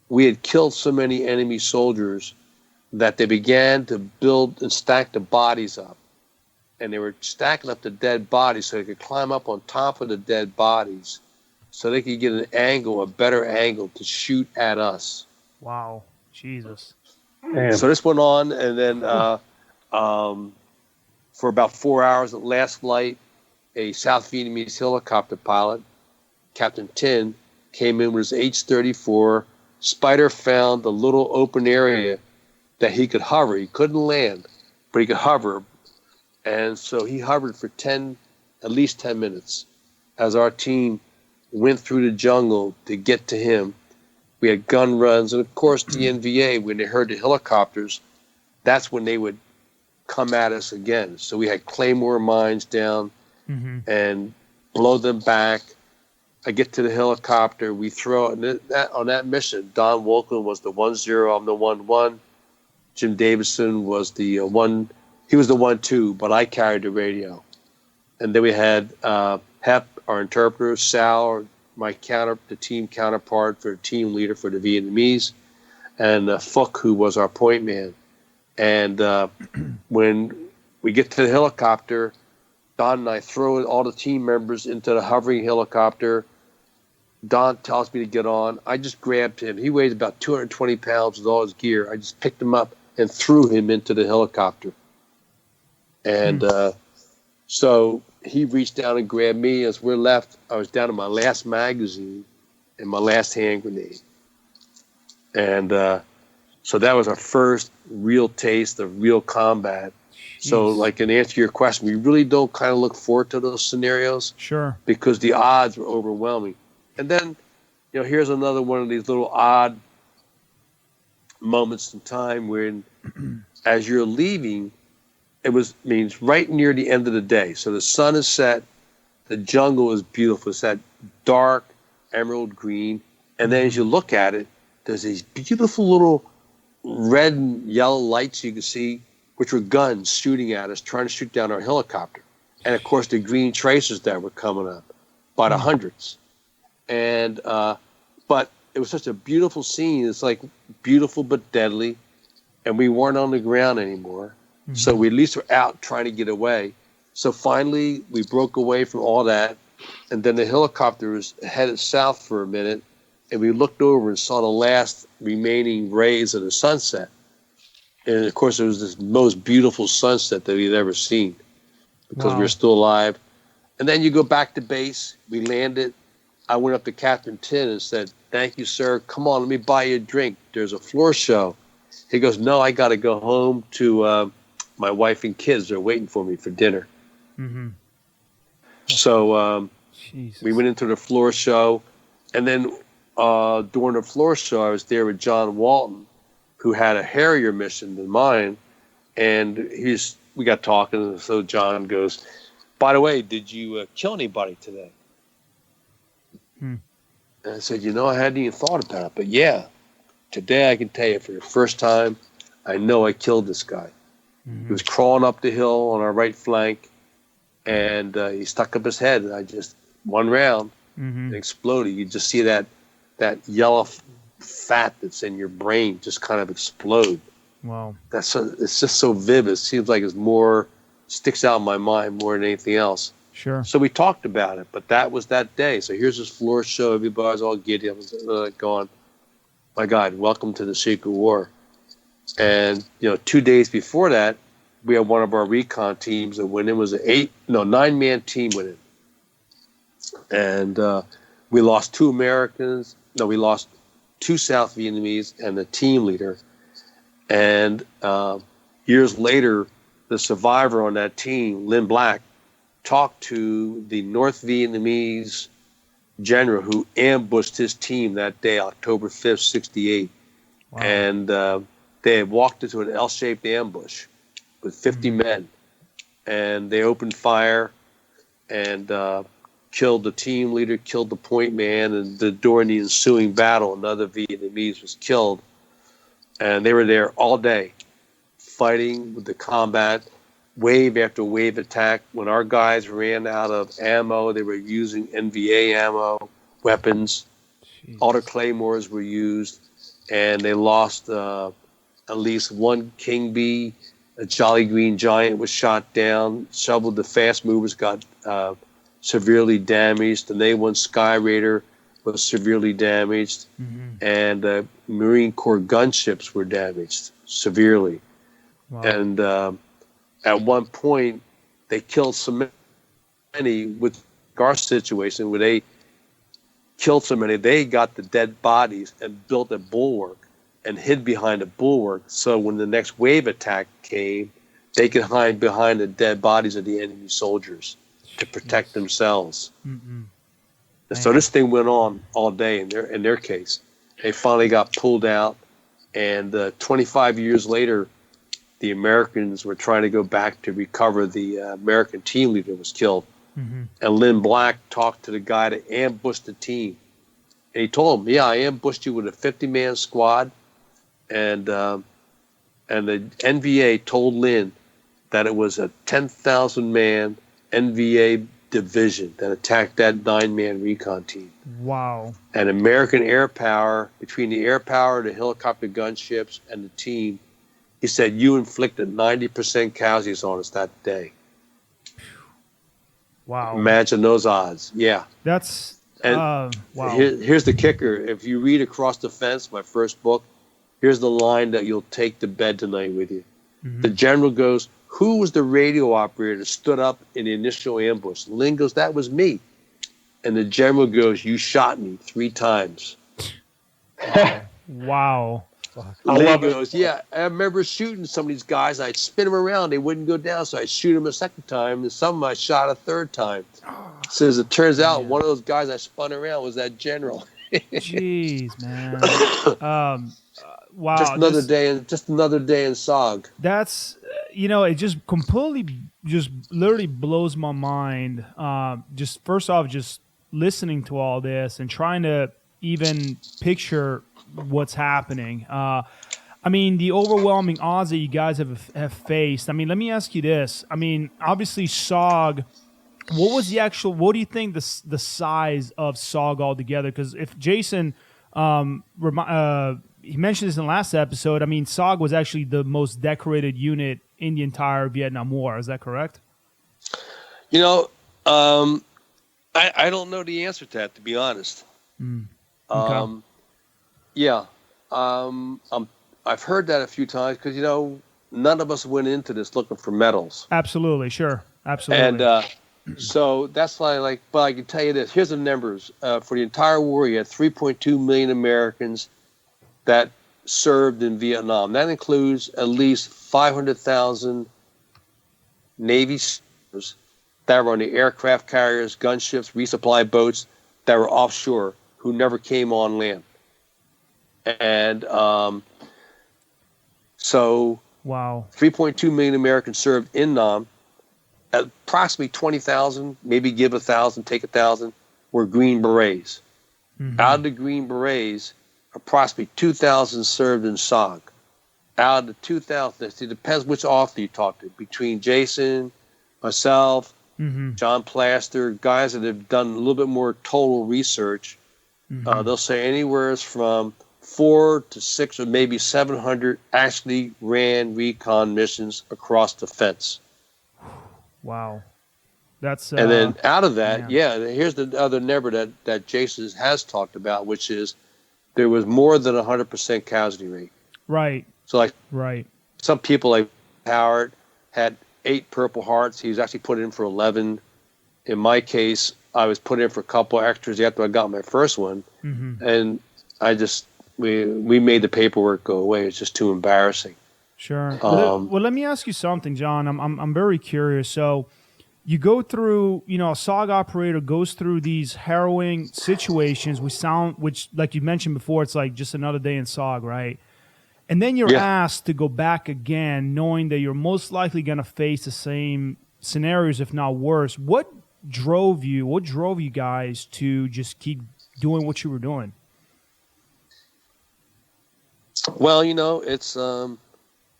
we had killed so many enemy soldiers that they began to build and stack the bodies up. And they were stacking up the dead bodies so they could climb up on top of the dead bodies so they could get an angle, a better angle to shoot at us. Wow. Jesus. Damn. So this went on, and then for about 4 hours at last flight, a South Vietnamese helicopter pilot, Captain Tin, came in with his H-34. Spider found a little open area that he could hover. He couldn't land, but he could hover. And so he hovered for at least 10 minutes as our team went through the jungle to get to him. We had gun runs. And, of course, the NVA, when they heard the helicopters, that's when they would come at us again. So we had claymore mines down and blow them back. I get to the helicopter. We throw on that mission. Don Wolken was the 1-0. I'm the 1-1. Jim Davidson was the 1. He was the 1-2, but I carried the radio. And then we had Hep, our interpreter, Sal, the team counterpart for the team leader for the Vietnamese, and Phuc, who was our point man. And when we get to the helicopter, Don and I throw all the team members into the hovering helicopter. Don tells me to get on. I just grabbed him. He weighs about 220 pounds with all his gear. I just picked him up and threw him into the helicopter. And so he reached down and grabbed me. As we're left, I was down to my last magazine and my last hand grenade. And so that was our first real taste of real combat. Jeez. So, like, in answer to your question, we really don't kind of look forward to those scenarios. Sure. Because the odds were overwhelming. And then, here's another one of these little odd moments in time when, as you're leaving, means right near the end of the day. So the sun is set, The jungle is beautiful. It's that dark emerald green. And then as you look at it, there's these beautiful little red and yellow lights you can see, which were guns shooting at us, trying to shoot down our helicopter. And of course, the green tracers that were coming up by the hundreds. And, but it was such a beautiful scene. It's like beautiful but deadly. And we weren't on the ground anymore. So we at least were out trying to get away. So finally, we broke away from all that. And then the helicopter was headed south for a minute. And we looked over and saw the last remaining rays of the sunset. And of course, it was this most beautiful sunset that we'd ever seen because we were still alive. And then you go back to base. We landed. I went up to Captain Tin and said, "Thank you, sir. Come on, let me buy you a drink. There's a floor show." He goes, "No, I got to go home to my wife and kids. They're waiting for me for dinner." So we went into the floor show. And then during the floor show, I was there with John Walton, who had a hairier mission than mine. And we got talking. And so John goes, "By the way, did you kill anybody today?" And I said, I hadn't even thought about it. But yeah, today I can tell you for the first time, I know I killed this guy. He was crawling up the hill on our right flank, and he stuck up his head. And I just, one round, it exploded. You just see that yellow fat that's in your brain just kind of explode. Wow. It's just so vivid. It seems like sticks out in my mind more than anything else. Sure. So we talked about it, but that was that day. So here's this floor show. Everybody's all giddy. I was going, my God, welcome to the Secret War. And, 2 days before that, we had one of our recon teams that went in. Was a 9-man team went in. And we lost 2 Americans. No, we lost 2 South Vietnamese and the team leader. And years later, the survivor on that team, Lynn Black, talked to the North Vietnamese general who ambushed his team that day, October 5th, 1968. Wow. And they had walked into an L-shaped ambush with 50 men. And they opened fire and killed the team leader, killed the point man, and during the ensuing battle, another Vietnamese was killed. And they were there all day fighting with the combat, wave after wave attack. When our guys ran out of ammo, they were using NVA ammo, weapons. Jeez. All the claymores were used, and they lost at least 1 King Bee. A Jolly Green Giant was shot down. Several of the fast movers got severely damaged. The A1 Sky Raider was severely damaged, and Marine Corps gunships were damaged severely. Wow. And at one point, they killed so many with our situation where they killed so many, they got the dead bodies and built a bulwark and hid behind a bulwark. So when the next wave attack came, they could hide behind the dead bodies of the enemy soldiers to protect themselves. So this thing went on all day in their case. They finally got pulled out, and 25 years later, the Americans were trying to go back to recover the American team leader was killed. And Lynn Black talked to the guy that ambushed the team. And he told him, "Yeah, I ambushed you with a 50-man squad." And the NVA told Lynn that it was a 10,000-man NVA division that attacked that 9-man recon team. Wow. And American air power, between the air power, the helicopter gunships, and the team, he said, "You inflicted 90% casualties on us that day." Wow. Imagine those odds. Yeah. That's, wow. Here's the kicker. If you read Across the Fence, my first book, here's the line that you'll take to bed tonight with you. The general goes, "Who was the radio operator that stood up in the initial ambush?" Lynn goes, "That was me." And the general goes, "You shot me 3 times. Wow. Lynn goes, "Yeah, I remember shooting some of these guys. I'd spin them around. They wouldn't go down, so I'd shoot them a second time. And some of them I shot a 3rd time." Says it turns out one of those guys I spun around was that general. Jeez, man. Wow. Just another day in SOG. That's, it just completely, just literally blows my mind. Just first off, just listening to all this and trying to even picture what's happening. I mean, the overwhelming odds that you guys have faced. I mean, let me ask you this. I mean, obviously, SOG. What do you think the size of SOG altogether? Because if Jason, he mentioned this in the last episode. I mean, SOG was actually the most decorated unit in the entire Vietnam War. Is that correct? I don't know the answer to that, to be honest. Okay. Yeah. I've heard that a few times because, none of us went into this looking for medals. Absolutely. Sure. Absolutely. And so that's why, but I can tell you this. Here's the numbers. For the entire war, you had 3.2 million Americans that served in Vietnam. That includes at least 500,000 Navy sailors that were on the aircraft carriers, gunships, resupply boats that were offshore who never came on land. And so wow, 3.2 million Americans served in Nam. Approximately 20,000, maybe give 1,000, take 1,000, were Green Berets. Out of the Green Berets, approximately 2,000 served in SOG. Out of the 2,000, it depends which author you talk to, between Jason, myself, John Plaster, guys that have done a little bit more total research, they'll say anywhere from 4 to 6 or maybe 700 actually ran recon missions across the fence. Wow. That's and then out of that, man. here's the other number that Jason has talked about, which is there was more than 100% casualty rate. Right. So right. Some people like Howard had 8 Purple Hearts. He was actually put in for 11. In my case, I was put in for a couple extras after I got my first one, and we made the paperwork go away. It's just too embarrassing. Sure. Well, let me ask you something, John. I'm very curious. So, you go through, a SOG operator goes through these harrowing situations, which, like you mentioned before, it's like just another day in SOG, right? And then you're asked to go back again, knowing that you're most likely going to face the same scenarios, if not worse. What drove you guys to just keep doing what you were doing? Well, it's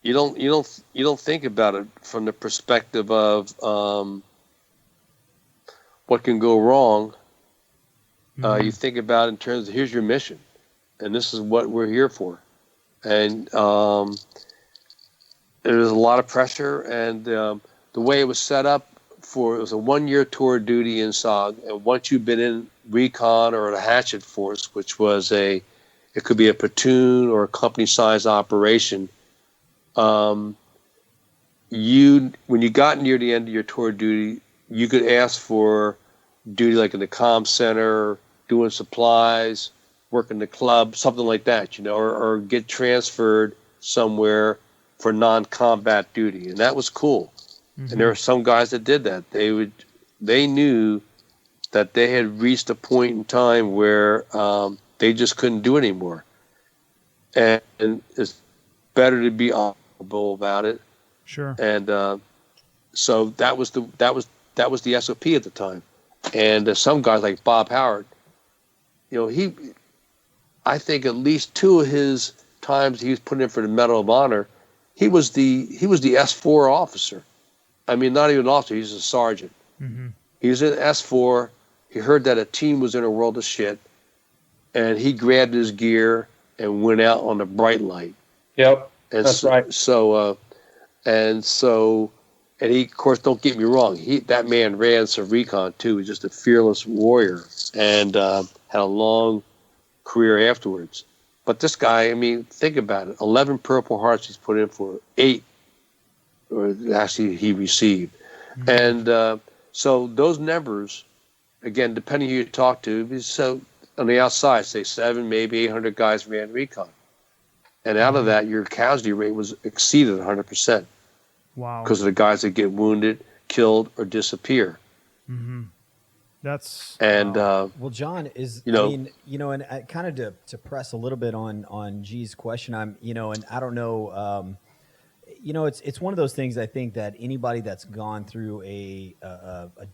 you don't think about it from the perspective of what can go wrong. You think about it in terms of here's your mission, and this is what we're here for. And there's a lot of pressure, and the way it was set up it was a 1-year tour of duty in SOG, and once you've been in recon or a hatchet force, which was it could be a platoon or a company-size operation. When you got near the end of your tour of duty, you could ask for duty like in the comm center, doing supplies, working the club, something like that, or get transferred somewhere for non-combat duty, and that was cool. And there were some guys that did that. They knew that they had reached a point in time where they just couldn't do it anymore, and it's better to be honorable about it. Sure. And so that was the SOP at the time. And some guys like Bob Howard, I think at least 2 of his times he was put in for the Medal of Honor, he was the S4 officer. I mean, not even an officer, he was a sergeant. He was in S4. He heard that a team was in a world of shit, and he grabbed his gear and went out on the bright light. Yep, and that's right. And he, of course, don't get me wrong, that man ran some recon too. He was just a fearless warrior, and had a long career afterwards. But this guy, I mean, think about it. 11 Purple Hearts he's put in for, 8, or actually he received. And so those numbers, again, depending who you talk to, so on the outside, say 7, maybe 800 guys ran recon. And out of that, your casualty rate was exceeded 100%. Wow. Because of the guys that get wounded, killed, or disappear. That's and well, John is, and kind of to press a little bit on G's question, and I don't know, it's one of those things. I think that anybody that's gone through a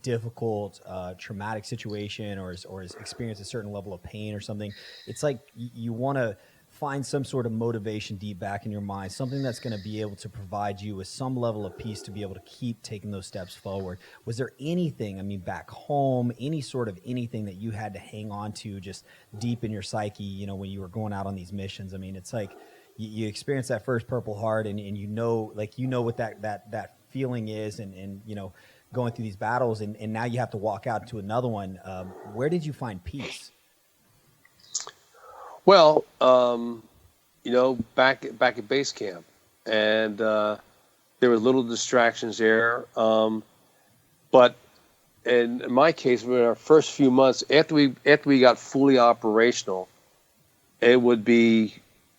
difficult, traumatic situation or has experienced a certain level of pain or something, it's like you want to find some sort of motivation deep back in your mind, something that's going to be able to provide you with some level of peace to be able to keep taking those steps forward. Was there anything, back home, any sort of anything that you had to hang on to just deep in your psyche, when you were going out on these missions? It's like you experience that first Purple Heart and what that feeling is and going through these battles and now you have to walk out to another one. Where did you find peace? Well, back at base camp, and there were little distractions there. But in my case, in our first few months after we got fully operational, it would be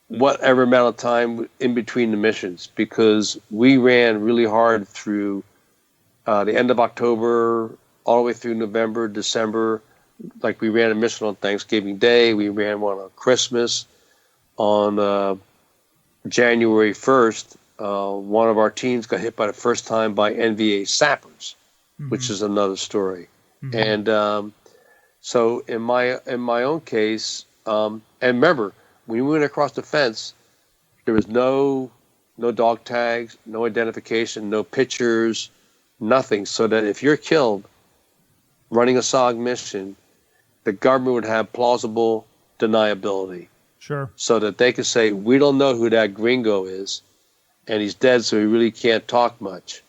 whatever amount of time in between the missions, because we ran really hard through the end of October all the way through November, December. Like we ran a mission on Thanksgiving Day, we ran one on Christmas. On January 1st, one of our teams got hit by the first time by NVA sappers, which is another story. And so in my own case, and remember, when we went across the fence, there was no dog tags, no identification, no pictures, nothing. So that if you're killed running a SOG mission, the government would have plausible deniability. Sure. So that they could say, we don't know who that gringo is, and he's dead, so we really can't talk much.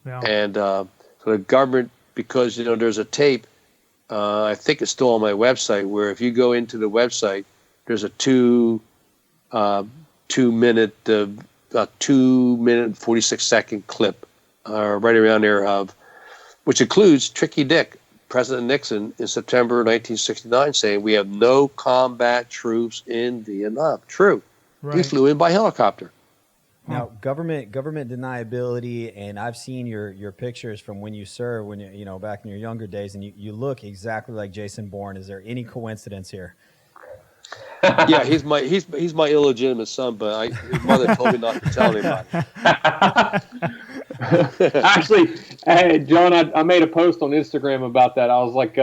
Yeah. And so the government, because, there's a tape, I think it's still on my website, where if you go into the website, there's a 2 minute, about 2 minute, 46-second clip right around there which includes Tricky Dick, President Nixon, in September 1969, saying we have no combat troops in Vietnam. True. Right. We flew in by helicopter. Now, government deniability, and I've seen your pictures from when you served, when back in your younger days, and you look exactly like Jason Bourne. Is there any coincidence here? Yeah, he's my illegitimate son, but his mother told me not to tell anybody. Actually, hey, John, I made a post on Instagram about that. I was like,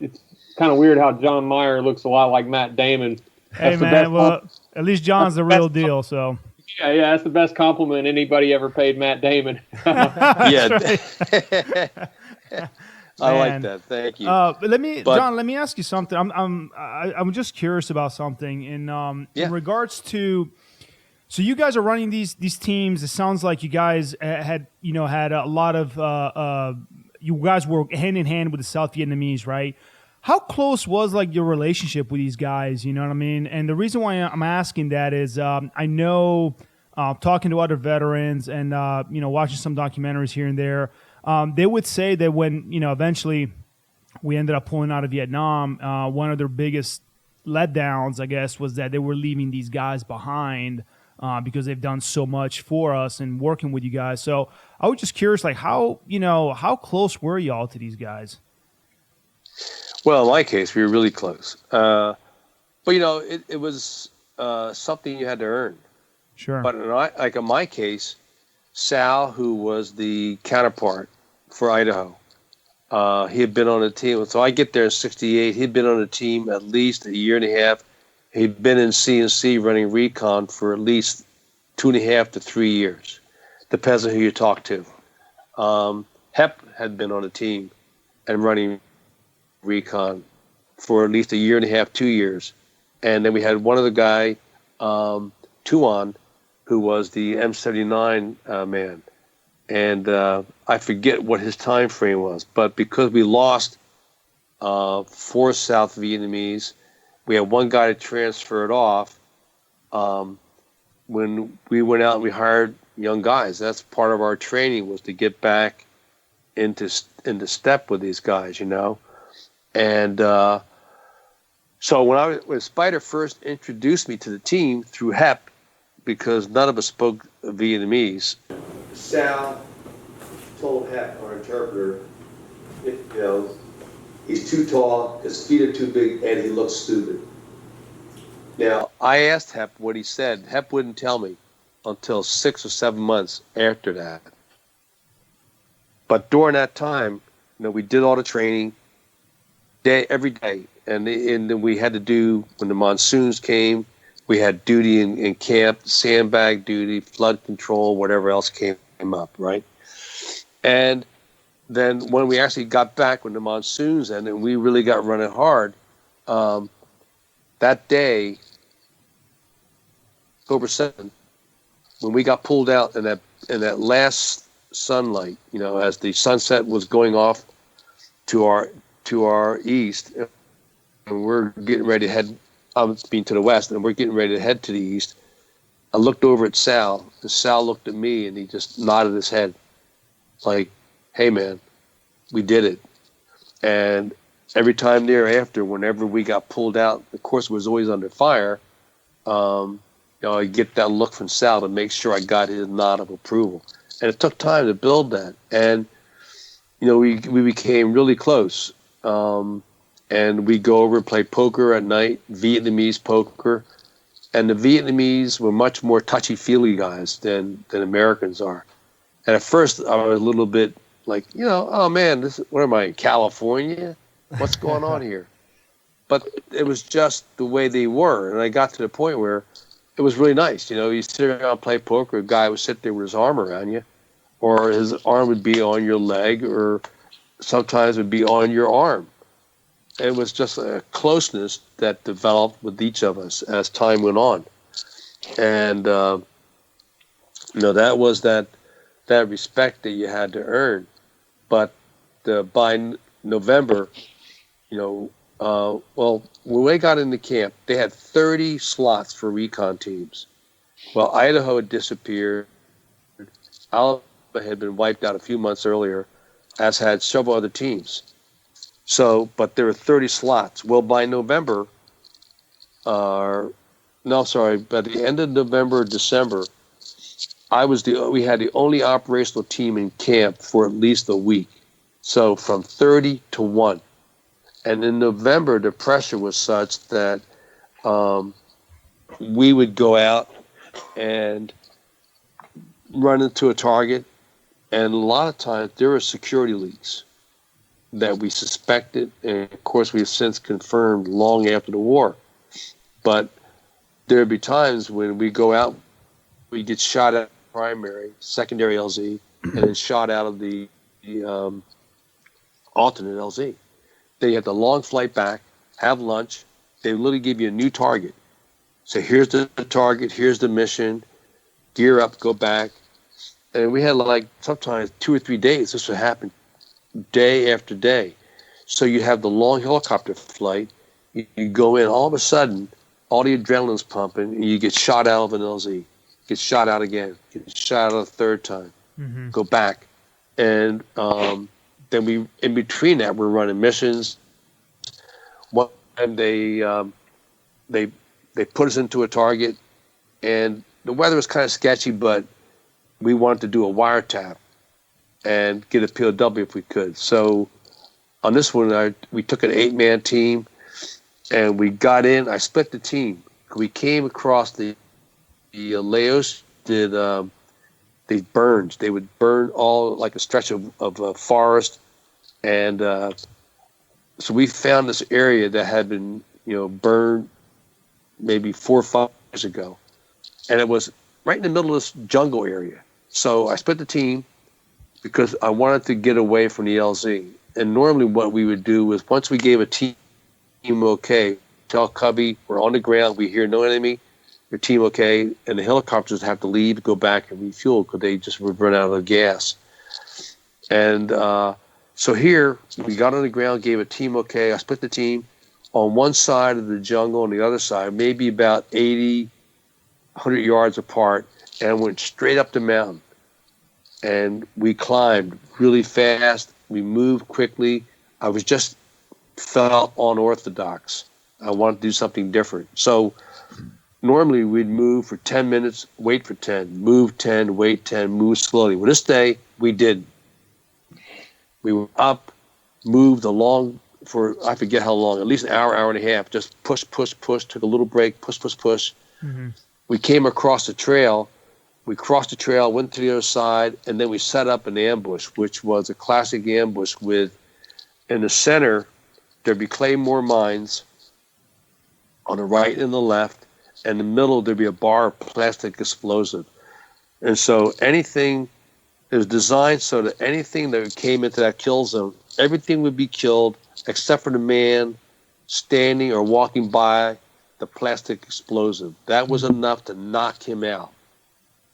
it's kind of weird how John Meyer looks a lot like Matt Damon. Hey, man, well, at least John's the real deal, so. Yeah, that's the best compliment anybody ever paid Matt Damon. Yeah. I like that. Thank you. John, let me ask you something. I'm just curious about something in regards to. So you guys are running these teams. It sounds like you guys had a lot of you guys were hand in hand with the South Vietnamese, right? How close was your relationship with these guys? You know what I mean? And the reason why I'm asking that is I know talking to other veterans and watching some documentaries here and there, they would say that when eventually we ended up pulling out of Vietnam, one of their biggest letdowns, I guess, was that they were leaving these guys behind. Because they've done so much for us and working with you guys. So I was just curious, how close were y'all to these guys? Well, in my case, we were really close. But it was something you had to earn. Sure. But in my case, Sal, who was the counterpart for Idaho, he had been on a team. So I get there in '68. He'd been on a team at least a year and a half. He'd been in CNC running recon for at least 2.5 to 3 years. Depends on who you talk to. Hep had been on a team and running recon for at least a year and a half, 2 years. And then we had one other guy, Tuan, who was the M79 man. And I forget what his time frame was. But because we lost 4 South Vietnamese, we had one guy to transfer it off. When we went out and we hired young guys, that's part of our training, was to get back into step with these guys, And so when Spider first introduced me to the team through Hep, because none of us spoke Vietnamese, Sal told Hep, our interpreter, he's too tall, his feet are too big, and he looks stupid. Now, I asked Hep what he said. Hep wouldn't tell me. until 6 or 7 months after that. But during that time, we did all the training every day, and then we had to do, when the monsoons came, we had duty in camp, sandbag duty, flood control, whatever else came up, right? And then when we actually got back when the monsoons ended and we really got running hard, that day, October 7th, when we got pulled out in that last sunlight, as the sunset was going off to our east, and we're getting ready to head, being to the west, and we're getting ready to head to the east, I looked over at Sal, and Sal looked at me, and he just nodded his head, like, hey, man, we did it. And every time thereafter, whenever we got pulled out, of course, it was always under fire, I get that look from Sal to make sure I got his nod of approval. And it took time to build that. And, we became really close. And we go over and play poker at night, Vietnamese poker. And the Vietnamese were much more touchy-feely guys than Americans are. And at first, I was a little bit like, oh, man, what am I, in California? What's going on here? But it was just the way they were. And I got to the point where it was really nice. You sit around and play poker, a guy would sit there with his arm around you, or his arm would be on your leg, or sometimes it would be on your arm. It was just a closeness that developed with each of us as time went on. And, that was that respect that you had to earn. But by November, when we got into camp, they had 30 slots for recon teams. Well, Idaho had disappeared. Alabama had been wiped out a few months earlier, as had several other teams. So, but there were 30 slots. Well, by November, by the end of November or December, we had the only operational team in camp for at least a week. So from 30 to 1. And in November, the pressure was such that we would go out and run into a target. And a lot of times there were security leaks that we suspected. And of course, we have since confirmed long after the war. But there would be times when we go out, we get shot at primary, secondary LZ, and then shot out of the alternate LZ. Then you have the long flight back, have lunch. They literally give you a new target. So here's the target, here's the mission, gear up, go back. And we had sometimes 2 or 3 days. This would happen day after day. So you have the long helicopter flight. You go in, all of a sudden, all the adrenaline's pumping, and you get shot out of an LZ. Get shot out again. Get shot out a third time. Mm-hmm. Go back. And then in between that, we're running missions. One time they put us into a target, and the weather was kind of sketchy, but we wanted to do a wiretap and get a POW if we could. So on this one, we took an 8-man team, and we got in. I split the team. We came across the Laos did they burned. They would burn all like a stretch of forest, and so we found this area that had been burned maybe 4 or 5 years ago, and it was right in the middle of this jungle area. So I split the team because I wanted to get away from the LZ. And normally what we would do is once we gave a team okay, tell Cubby we're on the ground, we hear no enemy, your team okay, and the helicopters have to leave, go back and refuel because they just would run out of gas. And so here we got on the ground, gave a team okay. I split the team on one side of the jungle, on the other side, maybe about 80, 100 yards apart, and went straight up the mountain. And we climbed really fast. We moved quickly. I was just felt unorthodox. I wanted to do something different. So normally we'd move for 10 minutes, wait for 10, move 10, wait 10, move slowly. Well, this day we did. We were up, moved along for, I forget how long, at least an hour, hour and a half, just push, took a little break, push. Mm-hmm. We came across the trail, We crossed the trail, went to the other side, and then we set up an ambush, which was a classic ambush with, in the center, there'd be claymore mines on the right and the left, and in the middle there'd be a bar of plastic explosive. And so anything is designed so that anything that came into that kill zone, everything would be killed except for the man standing or walking by the plastic explosive. That was enough to knock him out.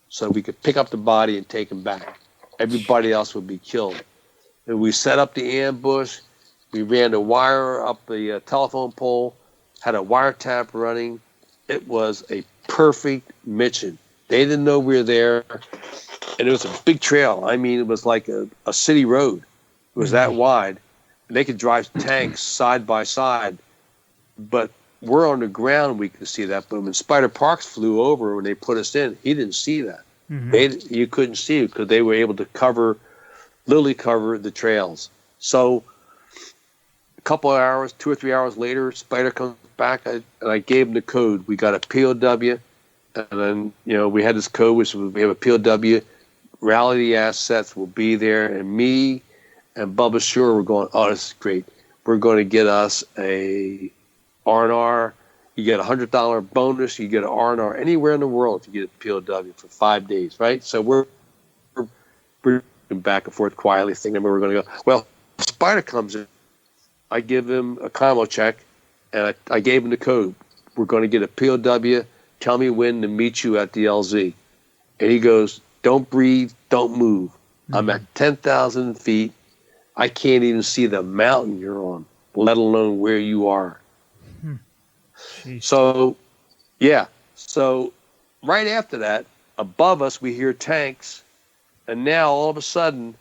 So we could pick up the body and take him back. Everybody else would be killed. And we set up the ambush. We ran the wire up the telephone pole, had a wiretap running. It was a perfect mission. They didn't know we were there. And it was a big trail. I mean, it was like a city road. It was that wide. And they could drive tanks side by side. But we're on the ground, we could see that. But when Spider Parks flew over, when they put us in, he didn't see that. You couldn't see it because they were able to literally cover the trails. So a couple of hours, 2 or 3 hours later, Spider comes back, and I gave him the code. We got a POW, and then, we had this code, which was, we have a POW, rally the assets, will be there, and me and Bubba Shore were going, oh, this is great. We're going to get us a R&R. You get a $100 bonus. You get an R&R anywhere in the world if you get a POW for 5 days, right? So we're back and forth quietly thinking we're going to go. Well, Spider comes in. I give him a combo check, and I gave him the code. We're going to get a POW. Tell me when to meet you at the LZ. And he goes, don't breathe, don't move. I'm at 10,000 feet. I can't even see the mountain you're on, let alone where you are. So, yeah. So right after that, above us, we hear tanks. And now all of a sudden,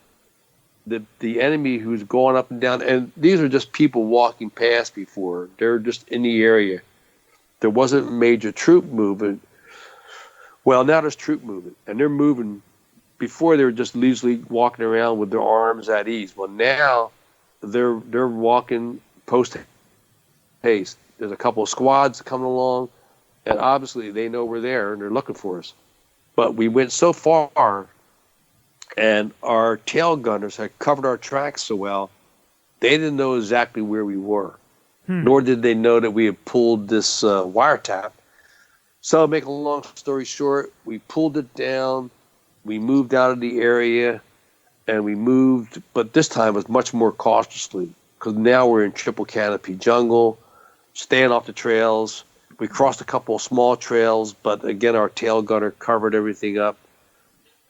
the enemy who's going up and down, and these are just people walking past before. They're just in the area. There wasn't major troop movement. Well, now there's troop movement, and they're moving. Before they were just leisurely walking around with their arms at ease. Well, now they're walking post haste. There's a couple of squads coming along, and obviously they know we're there and they're looking for us. But we went so far, and our tail gunners had covered our tracks so well, they didn't know exactly where we were. Nor did they know that we had pulled this wiretap. So, make a long story short, we pulled it down. We moved out of the area, and we moved, but this time it was much more cautiously because now we're in triple canopy jungle, staying off the trails. We crossed a couple of small trails, but again, our tail gunner covered everything up.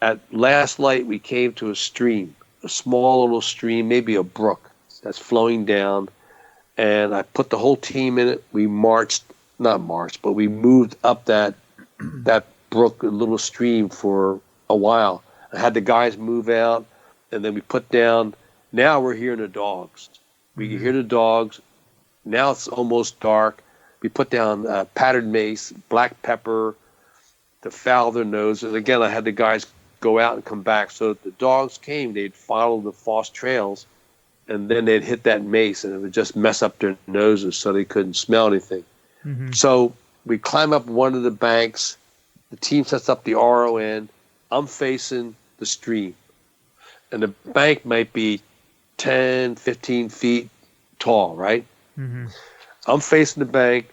At last light, we came to a stream, a small little stream, maybe a brook that's flowing down, and I put the whole team in it. We not marched, but we moved up that brook, a little stream for a while. I had the guys move out, and then we put down. Now we're hearing the dogs. We can hear the dogs. Now it's almost dark. We put down powdered mace, black pepper to foul their noses. Again, I had the guys go out and come back. So if the dogs came, they'd follow the false trails, and then they'd hit that mace, and it would just mess up their noses so they couldn't smell anything. So we climb up one of the banks. The team sets up the RON. I'm facing the stream, and the bank might be 10, 15 feet tall, right? I'm facing the bank.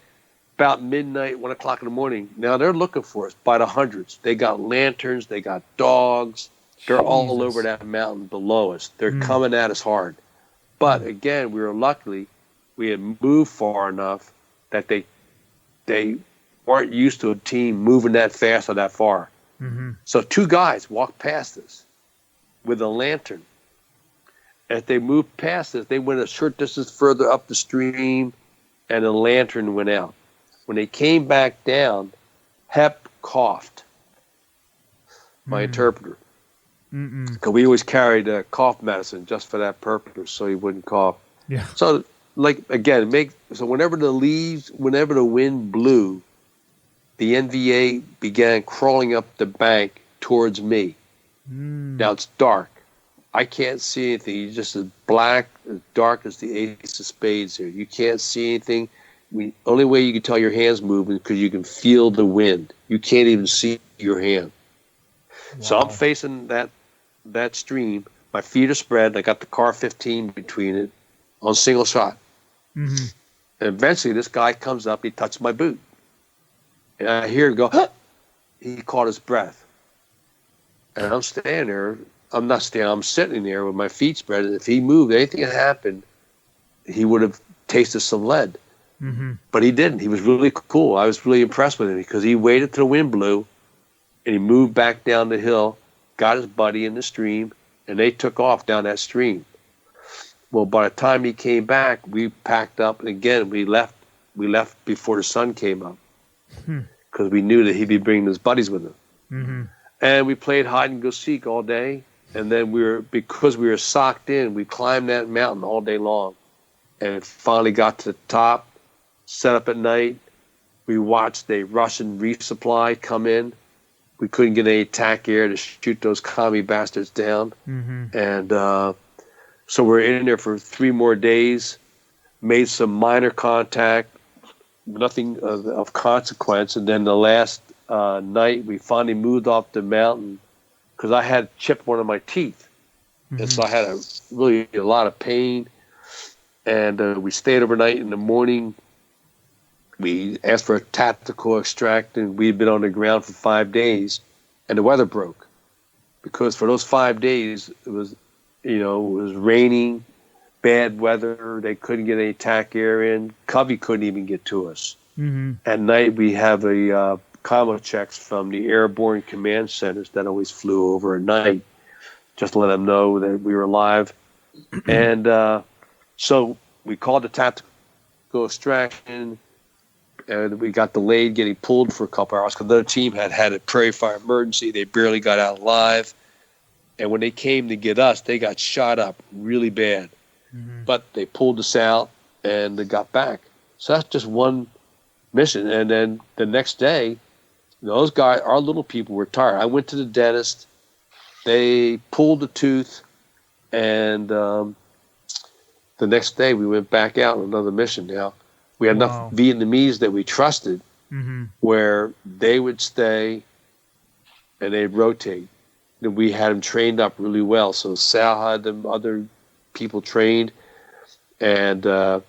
About midnight, 1 o'clock in the morning. Now they're looking for us by the hundreds. They got lanterns. They got dogs. They're all over that mountain below us. They're coming at us hard. But again, we had moved far enough that they weren't used to a team moving that fast or that far. So 2 guys walked past us with a lantern. As they moved past us, they went a short distance further up the stream, and the lantern went out. When they came back down, Hep coughed, my interpreter. Because we always carried cough medicine just for that purpose, so he wouldn't cough. Yeah. So, whenever the wind blew, the NVA began crawling up the bank towards me. Now it's dark. I can't see anything. You're just as black, as dark as the ace of spades here. You can't see anything. Only way you can tell your hand's moving because you can feel the wind. You can't even see your hand. So I'm facing that stream. My feet are spread. I got the car 15 between it on single shot. Mm-hmm. And eventually this guy comes up. He touches my boot. And I hear him go, huh! He caught his breath. And I'm standing there. I'm not standing. I'm sitting there with my feet spread. And if he moved, anything had happened, he would have tasted some lead. Mm-hmm. But he didn't. He was really cool. I was really impressed with him because he waited till the wind blew and he moved back down the hill, got his buddy in the stream, and they took off down that stream. Well, by the time he came back, we packed up, and again, we left before the sun came up because we knew that he'd be bringing his buddies with him. Mm-hmm. And we played hide and go seek all day, and then because we were socked in, we climbed that mountain all day long, and finally got to the top, set up at night. We watched a Russian resupply come in. We couldn't get any attack air to shoot those commie bastards down. Mm-hmm. And so we're in there for 3 more days, made some minor contact, nothing of consequence. And then the last night, we finally moved off the mountain because I had chipped one of my teeth. Mm-hmm. And so I had a lot of pain. And we stayed overnight. In the morning, we asked for a tactical extract, and we'd been on the ground for 5 days, and the weather broke. Because for those 5 days, it was raining, bad weather. They couldn't get any attack air in. Covey couldn't even get to us. Mm-hmm. At night, we have a commo checks from the airborne command centers that always flew over at night, just to let them know that we were alive. And so we called the tactical extraction, and we got delayed getting pulled for a couple hours because the other team had a prairie fire emergency. They barely got out alive. And when they came to get us, they got shot up really bad. Mm-hmm. But they pulled us out, and they got back. So that's just one mission. And then the next day, those guys, our little people, were tired. I went to the dentist. They pulled the tooth, and the next day we went back out on another mission. Now, we had enough Vietnamese that we trusted where they would stay and they'd rotate. And we had them trained up really well. So Sal had them other people trained, and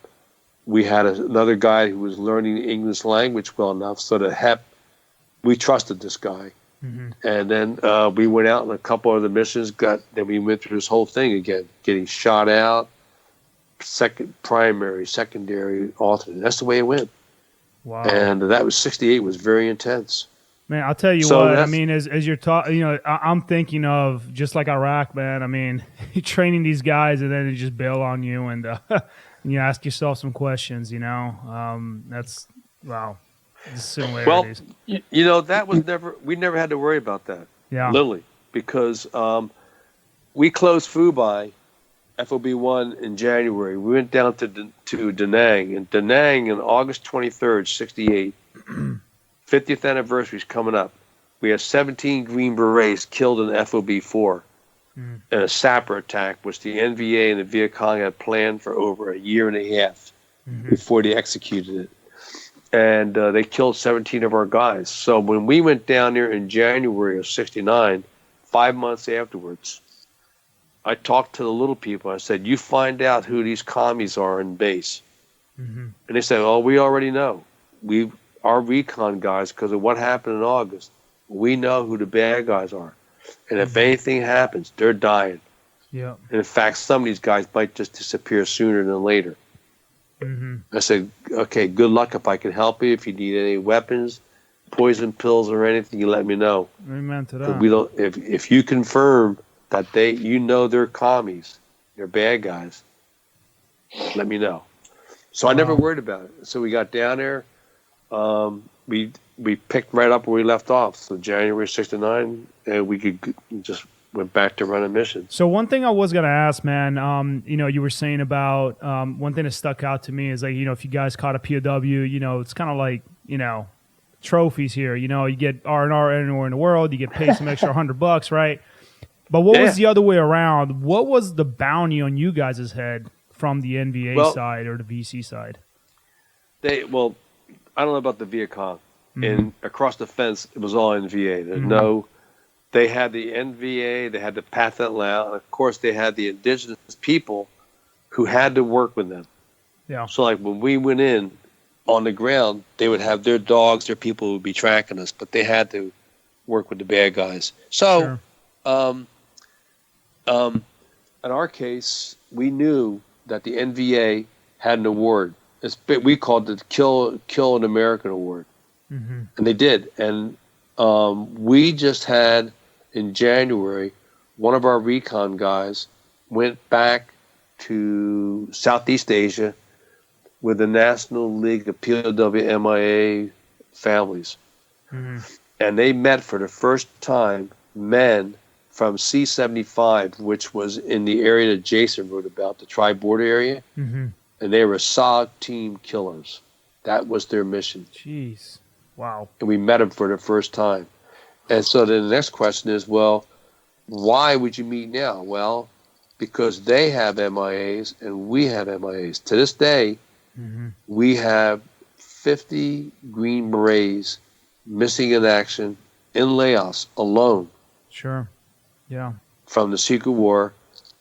we had another guy who was learning the English language well enough so that we trusted this guy. Mm-hmm. And then we went out on a couple other missions. Then we went through this whole thing again, getting shot out, primary, secondary, alternate. That's the way it went. Wow. And that was 68 was very intense. Man, I'll tell you what, I mean, as you're talking, I'm thinking of just like Iraq, man. I mean, training these guys and then they just bail on you and you ask yourself some questions, that's, wow. The similarities. Well, that was we never had to worry about that. Yeah. Literally, because we closed Fubai, FOB1 in January. We went down to Da Nang. And Da Nang on August 23rd, 68, 50th anniversary is coming up. We had 17 Green Berets killed in FOB4 in a sapper attack, which the NVA and the Viet Cong had planned for over a year and a half before they executed it. And they killed 17 of our guys. So when we went down there in January of 69, 5 months afterwards, I talked to the little people. I said, you find out who these commies are in base. Mm-hmm. And they said, oh, we already know. Our recon guys, because of what happened in August, we know who the bad guys are. And if anything happens, they're dying. Yeah. And in fact, some of these guys might just disappear sooner than later. Mm-hmm. I said, okay, good luck. If I can help you, if you need any weapons, poison pills, or anything, you let me know. Amen to that. We don't. If you confirm that they're commies, they're bad guys, let me know. So I never worried about it. So we got down there. We picked right up where we left off. So January 69, and we could just went back to running missions. So one thing I was going to ask, man, you were saying about one thing that stuck out to me is like, if you guys caught a POW, it's kind of like, trophies here. You get R&R anywhere in the world, you get paid some extra $100, right? But what was the other way around? What was the bounty on you guys' head from the NVA side or the VC side? I don't know about the Viet Cong. And across the fence, it was all NVA. There's no they had the NVA, they had the patent law, and of course they had the indigenous people who had to work with them. Yeah. So like when we went in on the ground, they would have their dogs, their people would be tracking us, but they had to work with the bad guys. So, in our case, we knew that the NVA had an award. We called it the Kill an American Award. Mm-hmm. And they did. And we just had, in January, one of our recon guys went back to Southeast Asia with the National League of POW MIA families. Mm-hmm. And they met for the first time men from C-75, which was in the area that Jason wrote about, the tri-border area. Mm-hmm. And they were SOG team killers. That was their mission. Jeez. Wow. And we met them for the first time. And so then the next question is, well, why would you meet now? Well, because they have MIAs and we have MIAs. To this day, we have 50 Green Berets missing in action in Laos alone. Sure. Yeah. From the Secret War,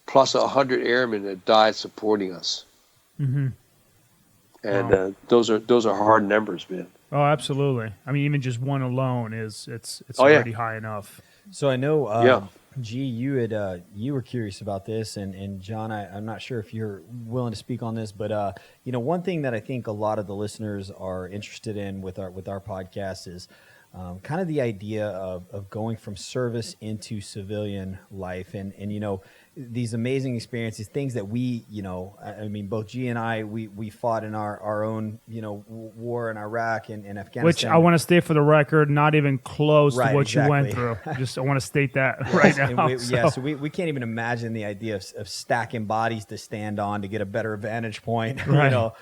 plus 100 airmen that died supporting us. Mm-hmm. And Wow. those are hard numbers, man. Oh, absolutely. I mean, even just one alone it's Oh, yeah. already high enough. So I know, Yeah. G, you were curious about this, and John, I'm not sure if you're willing to speak on this, but one thing that I think a lot of the listeners are interested in with our podcast is kind of the idea of going from service into civilian life, and these amazing experiences, things that we, I mean, both G and I, we fought in our own, war in Iraq and Afghanistan. Which I want to state for the record, not even close to Right, what you went through. I want to state that right now. So we can't even imagine the idea of stacking bodies to stand on to get a better vantage point. Right.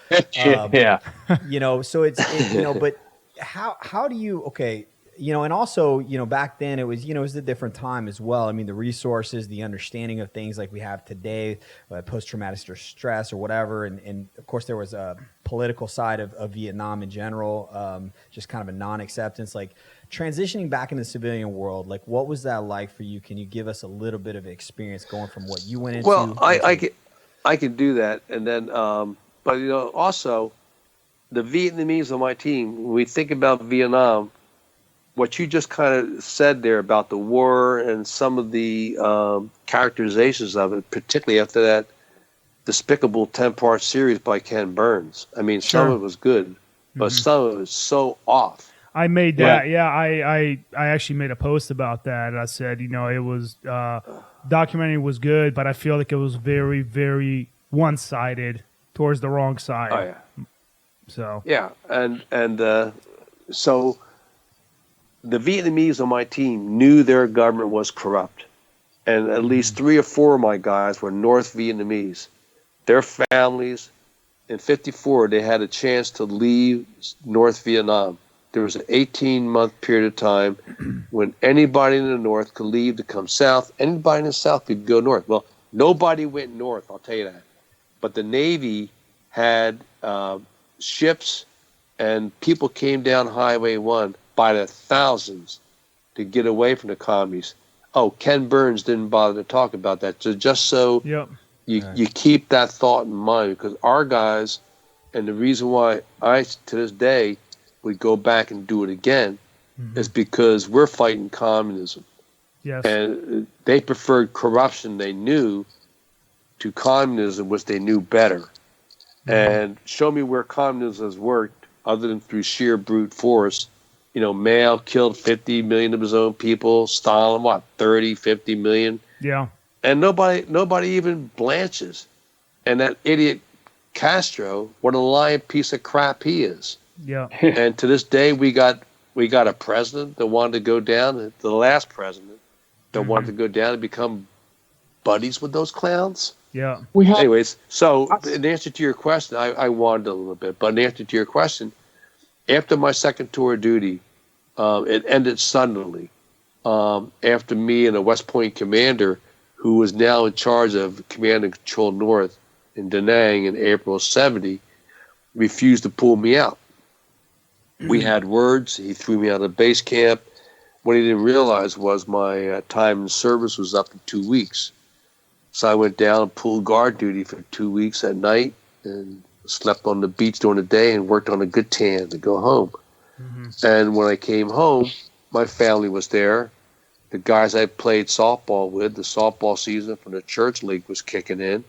Yeah. So it's but how do you, okay, and also, back then it was, it was a different time as well. I mean, the resources, the understanding of things like we have today, post-traumatic stress or whatever. And of course there was a political side of Vietnam in general, just kind of a non-acceptance, like transitioning back into the civilian world. Like, what was that like for you? Can you give us a little bit of experience going from what you went into? Well, I could do that. And then, but also the Vietnamese on my team, when we think about Vietnam, what you just kind of said there about the war and some of the characterizations of it, particularly after that despicable 10-part series by Ken Burns. I mean, some of it was good, but some of it was so off. I made that. Yeah, I actually made a post about that. I said, it was documentary was good, but I feel like it was very, very one-sided towards the wrong side. Oh yeah. So yeah, and so the Vietnamese on my team knew their government was corrupt, and at least 3 or 4 of my guys were North Vietnamese. Their families, in '54, they had a chance to leave North Vietnam. There was an 18-month period of time when anybody in the North could leave to come south. Anybody in the South could go north. Well, nobody went north, I'll tell you that. But the Navy had ships, and people came down Highway 1 by the thousands to get away from the commies. Oh, Ken Burns didn't bother to talk about that. So just so you keep that thought in mind, because our guys, and the reason why I, to this day, would go back and do it again is because we're fighting communism. Yes. And they preferred corruption they knew to communism, which they knew better. And show me where communism has worked other than through sheer brute force. Mao killed 50 million of his own people. Stalin, 30, 50 million? Yeah. And nobody even blanches. And that idiot Castro, what a lying piece of crap he is. Yeah. And to this day, we got a president that wanted to go down, the last president that wanted to go down and become buddies with those clowns. Yeah. Anyways, so in answer to your question, I wandered a little bit, but in answer to your question, after my second tour of duty, it ended suddenly. After me and a West Point commander, who was now in charge of Command and Control North in Da Nang in April '70, refused to pull me out. We had words. He threw me out of base camp. what he didn't realize was my time in service was up in 2 weeks. So I went down and pulled guard duty for 2 weeks at night and slept on the beach during the day and worked on a good tan to go home. And when I came home, my family was there. The guys I played softball with, the softball season from the church league was kicking in.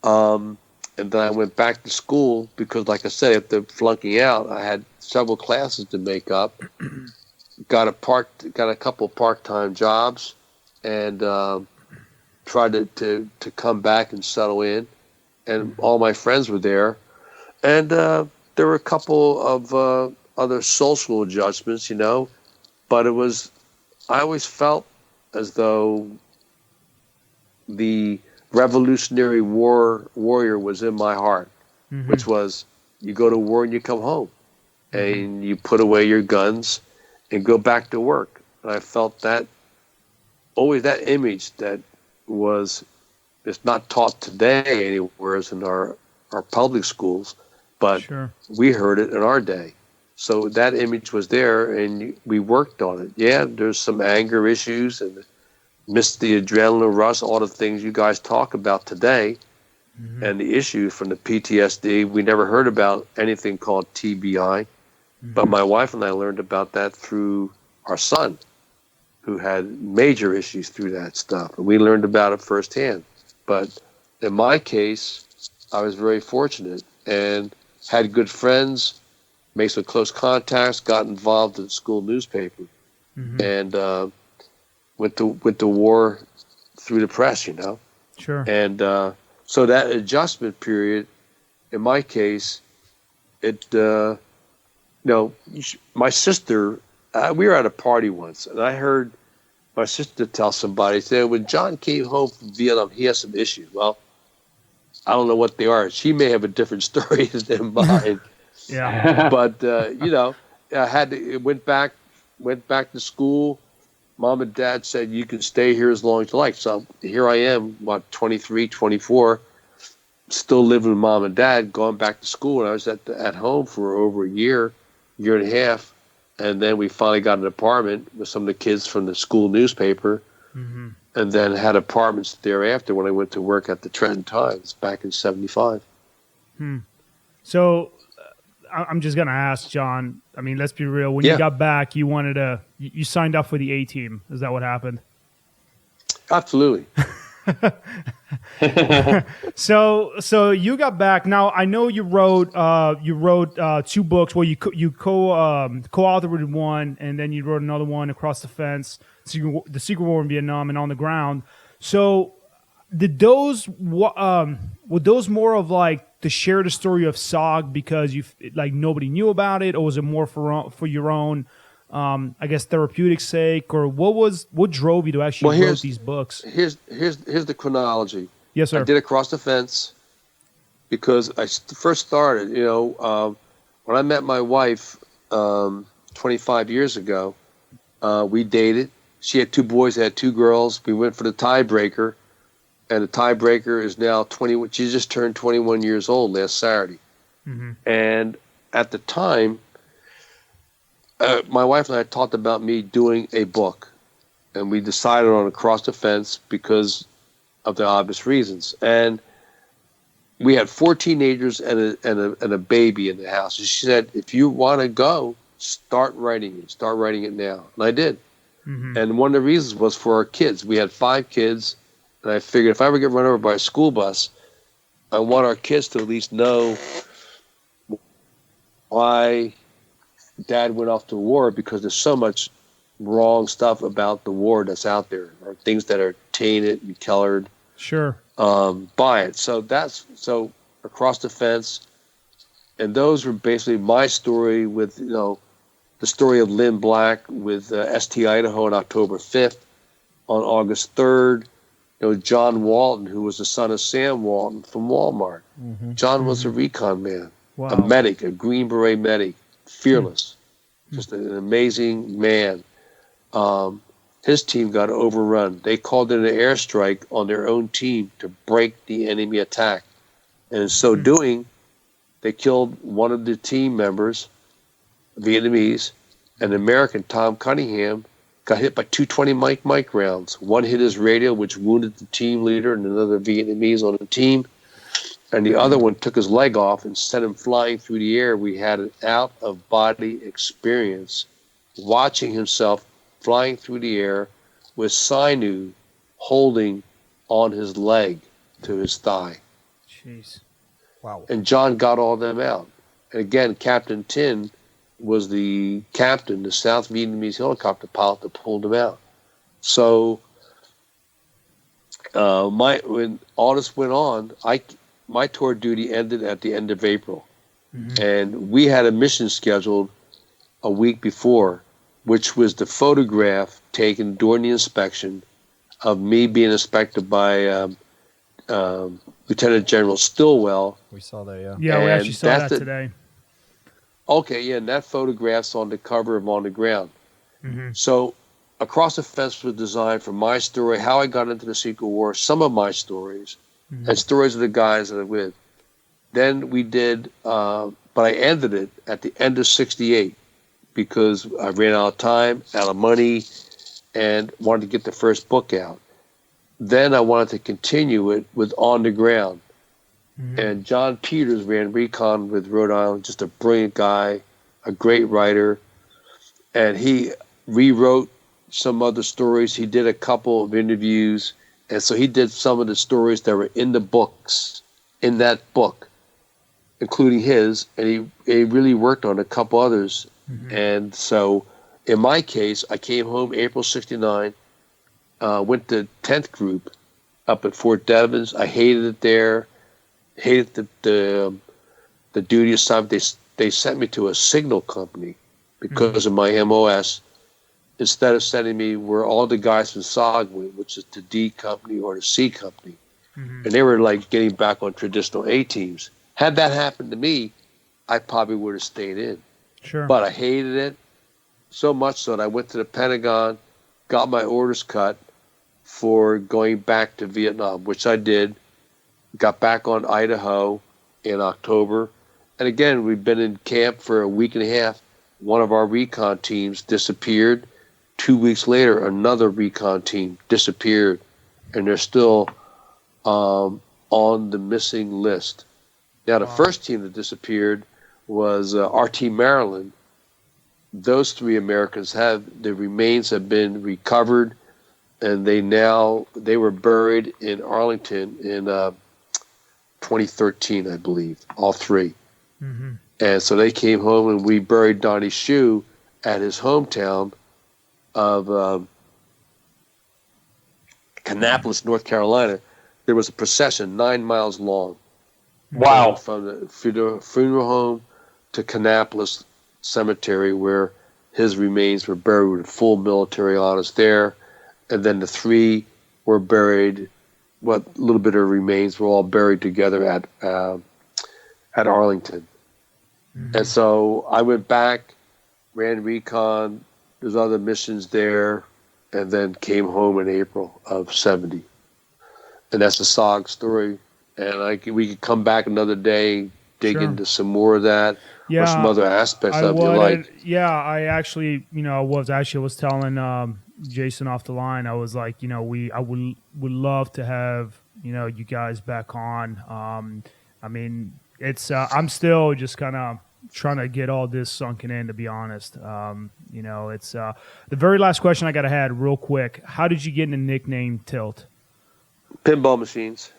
And then I went back to school because, like I said, after flunking out, I had several classes to make up. Got a couple part-time jobs, and tried to come back and settle in. And all my friends were there, and there were a couple of other social adjustments, but I always felt as though the Revolutionary warrior was in my heart, which was you go to war and you come home, and you put away your guns and go back to work. And I felt that always that image that it's not taught today anywhere in our public schools, but we heard it in our day. So that image was there, and we worked on it. Yeah, there's some anger issues and missed the adrenaline rush, all the things you guys talk about today, and the issues from the PTSD. We never heard about anything called TBI, but my wife and I learned about that through our son, who had major issues through that stuff, and we learned about it firsthand. But in my case, I was very fortunate and had good friends, made some close contacts, got involved in the school newspaper, and went to war through the press, Sure. And so that adjustment period, in my case, my sister, we were at a party once, and I heard my sister tell somebody, say, when John came home from Vietnam, he has some issues. Well, I don't know what they are. She may have a different story than mine. Yeah. But, I went back to school. Mom and Dad said, you can stay here as long as you like. So here I am, 23, 24, still living with Mom and Dad, going back to school. And I was at home for over a year and a half. And then we finally got an apartment with some of the kids from the school newspaper, and then had apartments thereafter when I went to work at the Trenton Times back in 75. So I'm just going to ask, John, I mean, let's be real. When you got back, you signed up for the A team. Is that what happened? Absolutely. So you got back. Now I know you wrote 2 books. Well, you co-authored one, and then you wrote another one, Across the Fence, the Secret War in Vietnam, and On the Ground. So did those were those more of like to share the story of SOG because nobody knew about it, or was it more for your own I guess therapeutic sake, or what drove you to actually write these books? Here's the chronology. Yes, sir. I did Across the Fence because I first started, when I met my wife 25 years ago, we dated. She had 2 boys, I had 2 girls. We went for the tiebreaker, and the tiebreaker is now 21. She just turned 21 years old last Saturday. And at the time, my wife and I talked about me doing a book, and we decided on Across the Fence because of the obvious reasons. And we had 4 teenagers and a baby in the house. And she said, if you want to go, start writing it now. And I did. And one of the reasons was for our kids. We had 5 kids, and I figured if I ever get run over by a school bus, I want our kids to at least know why Dad went off to war, because there's so much wrong stuff about the war that's out there, or things that are tainted and colored by it. So Across the Fence, and those were basically my story with the story of Lynn Black with ST Idaho on October 5th. On August 3rd, John Walton, who was the son of Sam Walton from Walmart. John was a recon man, a medic, a Green Beret medic, fearless, just an amazing man. His team got overrun. They called in an airstrike on their own team to break the enemy attack. And in so doing, they killed one of the team members, Vietnamese, an American, Tom Cunningham, got hit by 220 Mike rounds. One hit his radio, which wounded the team leader and another Vietnamese on the team. And the other one took his leg off and sent him flying through the air. We had an out-of-body experience watching himself flying through the air with sinew holding on his leg to his thigh. Jeez. Wow. And John got all them out. And again, Captain Tin was the captain, the South Vietnamese helicopter pilot that pulled him out. So when all this went on, my tour duty ended at the end of April. Mm-hmm. And we had a mission scheduled a week before, which was the photograph taken during the inspection of me being inspected by Lieutenant General Stillwell. We saw that, yeah. Yeah, we actually saw that today. Okay, yeah, and that photograph's on the cover of On the Ground. Mm-hmm. So Across the Fence was designed for my story, how I got into the Secret War, some of my stories, and stories of the guys that I'm with. Then we did, but I ended it at the end of '68 because I ran out of time, out of money, and wanted to get the first book out. Then I wanted to continue it with On the Ground. And John Peters ran Recon with Rhode Island, just a brilliant guy, a great writer. And he rewrote some other stories. He did a couple of interviews. And so he did some of the stories that were in the books, in that book, including his. And he really worked on a couple others. And so in my case, I came home April '69, went to 10th Group up at Fort Devens. I hated it there. Hated the duty assignment. They sent me to a signal company because of my MOS. Instead of sending me where all the guys from SOG went, which is the D company or the C company. And they were like getting back on traditional A teams. Had that happened to me, I probably would have stayed in. Sure. But I hated it so much so that I went to the Pentagon, got my orders cut for going back to Vietnam, which I did. Got back on Idaho in October. And again, we've been in camp for a week and a half. One of our recon teams disappeared. 2 weeks later, another recon team disappeared. And they're still on the missing list. Now, the first team that disappeared was RT Maryland. Those three Americans the remains have been recovered. And they were buried in Arlington in 2013, I believe, all three. And so they came home, and we buried Donnie Shue at his hometown of Kannapolis, North Carolina. There was a procession 9 miles long. Wow. From the funeral home to Kannapolis Cemetery, where his remains were buried with full military honors there. And then the three were buried. What little bit of remains were all buried together at Arlington. And so I went back, ran recon. There's other missions there, and then came home in April of '70. And that's the SOG story. And we could come back another day, dig into some more of that, or some other aspects of your life. Yeah, I actually, was telling Jason off the line. I was like, I would love to have, you guys back on. I mean, it's I'm still just kind of trying to get all this sunken in, to be honest. It's the very last question I got to have real quick. How did you get in the nickname Tilt? Pinball machines.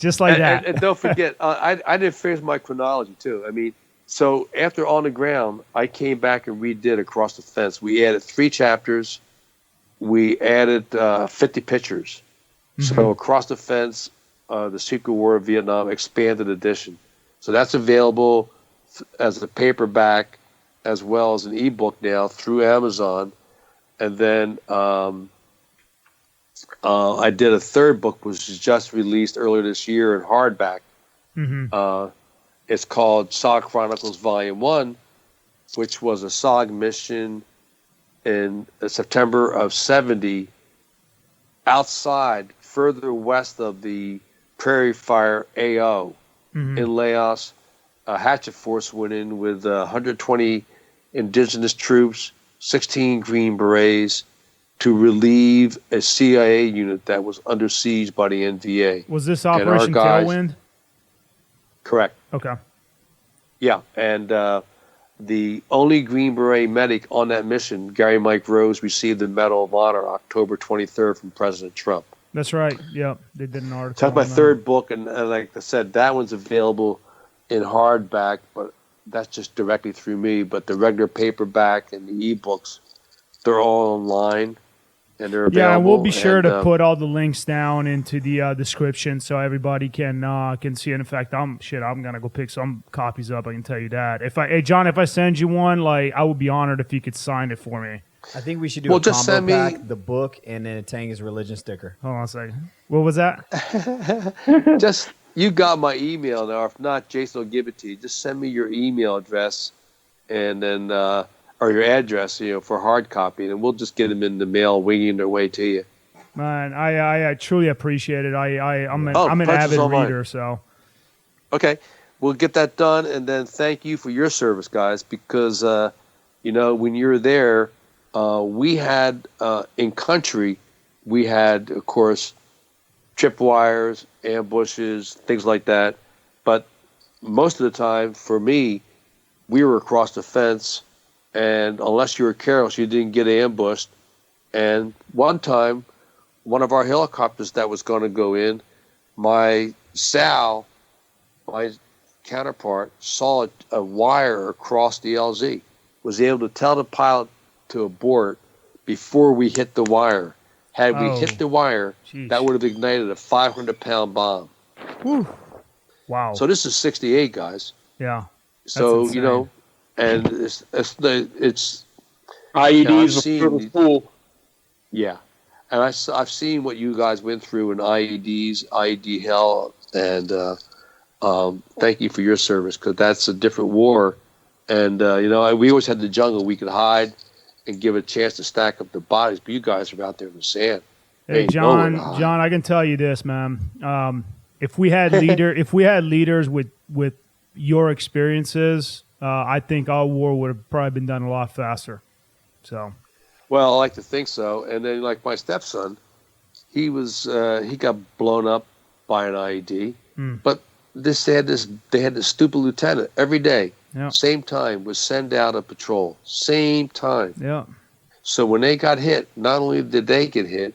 Just like that. And don't forget, I didn't finish my chronology too. I mean, so after On the Ground, I came back and redid Across the Fence. We added 3 chapters. We added 50 pictures. So Across the Fence, The Secret War of Vietnam, expanded edition. So that's available as a paperback as well as an ebook now through Amazon. And then I did a third book, which was just released earlier this year in hardback. It's called SOG Chronicles Volume 1, which was a SOG mission in September of '70 outside, further west of the Prairie Fire AO in Laos. A hatchet force went in with 120 indigenous troops, 16 Green Berets to relieve a CIA unit that was under siege by the NVA. Was this And our Operation guys- Tailwind? Correct. Okay. Yeah, and the only Green Beret medic on that mission, Gary Mike Rose, received the Medal of Honor October 23rd from President Trump. That's right. Yep. They did an article. That's my on that. third book, and like I said, that one's available in hardback, but that's just directly through me. But the regular paperback and the ebooks, they're all online, and they're available. Yeah, and we'll be sure to and, put all the links down into the description so everybody can see it. In fact, I'm gonna go pick some copies up. I can tell you that. John, if I send you one, like, I would be honored if you could sign it for me. I think we should do Well, a just combo send me- pack, the book, and then a Tangus religion sticker. Hold on a second. What was that? Just, you got my email now. If not, Jason will give it to you. Just send me your email address, and then or your address, for hard copy, and we'll just get them in the mail, winging their way to you. Man, I truly appreciate it. I'm an pleasure's avid all mine. reader, so Okay, we'll get that done, and then thank you for your service, guys, because when you were there, we had in country, we had, of course, tripwires, ambushes, things like that. But most of the time, for me, we were across the fence, and unless you were careless, you didn't get ambushed. And one time, one of our helicopters that was going to go in, my Sal, my counterpart, saw a wire across the LZ, was able to tell the pilot to abort before we hit the wire. Had we hit the wire, Sheesh. that would have ignited a 500-pound bomb. Whew. Wow. So this is 68, guys. Yeah. So, insane. and it's IEDs I've seen for the these- school. yeah. And I've seen what you guys went through in IEDs, IED hell, and thank you for your service, because that's a different war. And, we always had the jungle we could hide and give a chance to stack up the bodies, but you guys are out there in the sand. Hey, Ain't nowhere to John, hide. John, I can tell you this, man. If we had leaders with your experiences, I think our war would have probably been done a lot faster. So, Well, I like to think so. And then, like my stepson, he got blown up by an IED. But they had this stupid lieutenant every day, yeah, same time, would send out a patrol, same time. yeah, So when they got hit, not only did they get hit,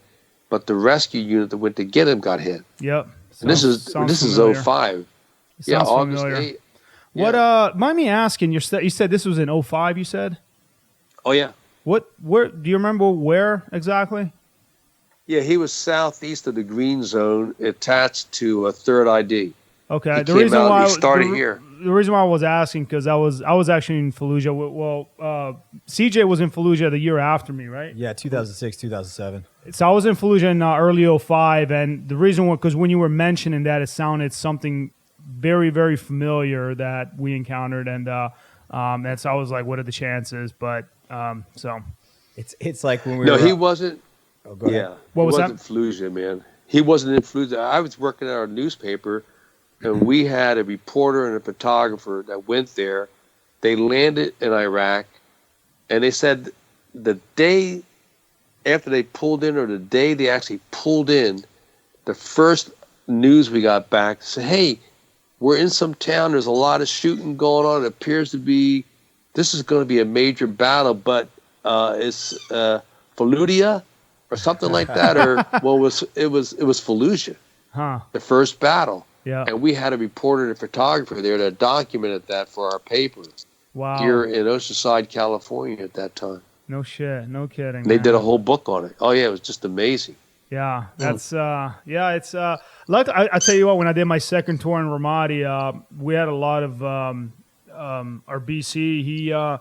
but the rescue unit that went to get him got hit. yep. And this is familiar. 05. Yeah, Sounds August familiar. 8. What? Mind me asking? You said this was in 05, you said. Oh yeah. Where do you remember where exactly? Yeah, he was southeast of the green zone, attached to a third ID. Okay. He came out, he started here. The reason why I was asking, because I was actually in Fallujah. Well, CJ was in Fallujah the year after me, right? Yeah, 2006, 2007. So I was in Fallujah in early 05, and the reason was because when you were mentioning that, it sounded something very, very familiar that we encountered, and so I was like, what are the chances? But so It's like when we No, were. he wasn't. Oh, go ahead. Yeah. What was he that? wasn't Fallujah, man. He wasn't in Fallujah. I was working at our newspaper, and we had a reporter and a photographer that went there. They landed in Iraq, and they said the day after they pulled in, or the day they actually pulled in, the first news we got back said, hey, we're in some town. There's a lot of shooting going on. It appears to be, this is going to be a major battle, but it's Fallujah or something like that. Or, well, it was Fallujah, Huh? the first battle. Yeah. And we had a reporter and a photographer there that documented that for our paper Wow. here in Oceanside, California at that time. No shit. No kidding. They man. did a whole book on it. Oh, yeah, it was just amazing. Yeah, that's it's like I tell you what, when I did my second tour in Ramadi, we had a lot of our BC.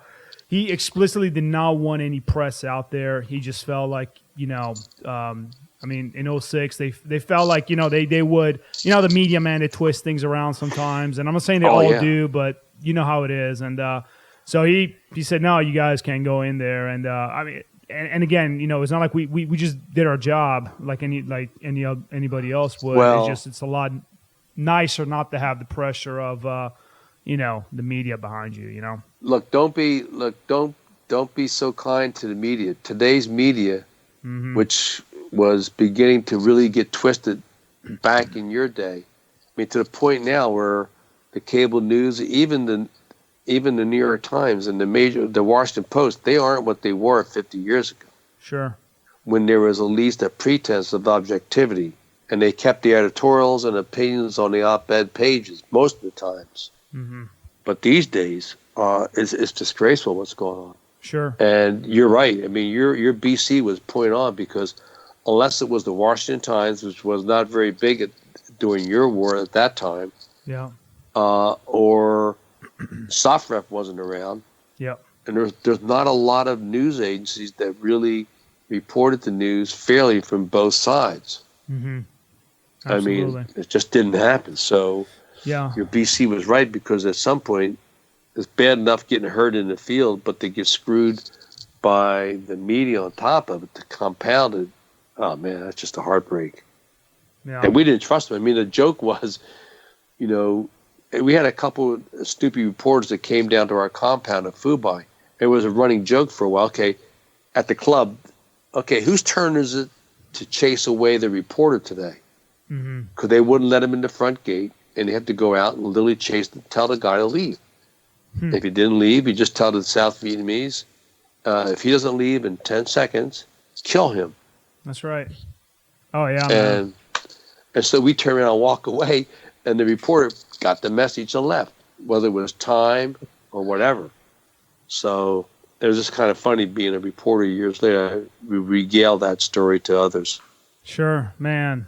He explicitly did not want any press out there. He just felt like, I mean, in 06, they felt like, they would, the media, man, they twist things around sometimes. And I'm not saying they all yeah. do, but you know how it is. And so he said, no, you guys can't go in there. And I mean, and again, it's not like we just did our job like anybody else would. Well- It's a lot nicer not to have the pressure of, the media behind you, Look, don't don't be so kind to the media. Today's media, which was beginning to really get twisted back in your day. I mean, to the point now where the cable news, even the New York Times and the Washington Post, they aren't what they were 50 years ago. Sure. When there was at least a pretense of objectivity, and they kept the editorials and opinions on the op-ed pages most of the times. But these days, it's disgraceful what's going on. Sure. And you're right. I mean, your BC was point on, because unless it was the Washington Times, which was not very big during your war at that time, Yeah. or SOFREF wasn't around, Yeah. and there's not a lot of news agencies that really reported the news fairly from both sides. I mean, it just didn't happen. So Yeah. your BC was right, because at some point it's bad enough getting hurt in the field, but they get screwed by the media on top of it to compound it. Oh man, that's just a heartbreak. Yeah. And we didn't trust them. I mean, the joke was, you know, we had a couple of stupid reporters that came down to our compound at Fubai. It was a running joke for a while. Okay, at the club, okay, whose turn is it to chase away the reporter today? Because they wouldn't let him in the front gate, and they had to go out and literally tell the guy to leave. If he didn't leave, you just tell the South Vietnamese, if he doesn't leave in 10 seconds, kill him. That's right. Oh, yeah. Man. And so we turned around and walk away, and the reporter got the message and left, whether it was time or whatever. So it was just kind of funny being a reporter years later. We regale that story to others. Sure, man.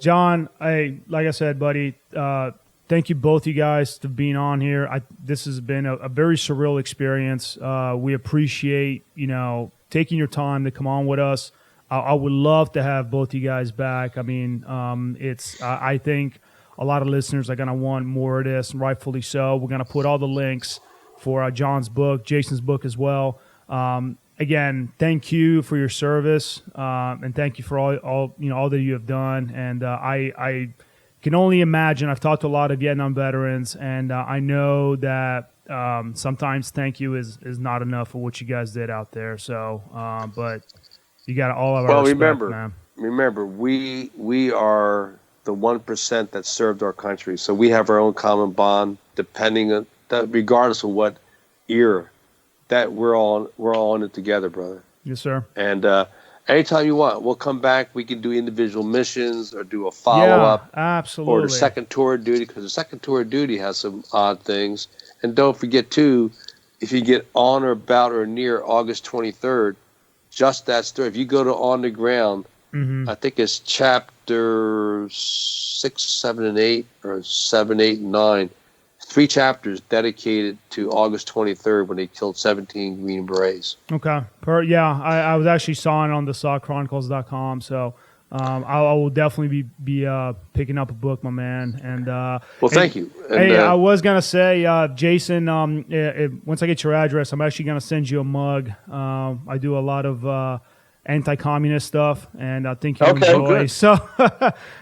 John, like I said, buddy, thank you both you guys for being on here. This has been a very surreal experience. We appreciate, taking your time to come on with us. I would love to have both you guys back. I mean, I think a lot of listeners are going to want more of this, and rightfully so. We're going to put all the links for John's book, Jason's book as well. Again, thank you for your service, and thank you for all that you have done. And I can only imagine. I've talked to a lot of Vietnam veterans, and I know that sometimes thank you is not enough for what you guys did out there. So, but you got all of our respect, man. Remember, we are the 1% that served our country, so we have our own common bond. Depending on that, regardless of what era, that we're all in it together, brother. Yes, sir. And anytime you want, we'll come back. We can do individual missions or do a follow-up. Yeah, absolutely. Or the second tour of duty, because the second tour of duty has some odd things. And don't forget, too, if you get on or about or near August 23rd, just that story. If you go to On the Ground, I think it's chapter 6, 7, and 8, or 7, 8, and 9. 3 chapters dedicated to August 23rd when they killed 17 Green Berets. Okay. I was actually saw it on the SOGchronicles.com, so I will definitely be picking up a book, my man. And thank you. And, hey, I was gonna say, Jason, once I get your address, I'm actually gonna send you a mug. I do a lot of anti-communist stuff, and I think you'll enjoy. Good. So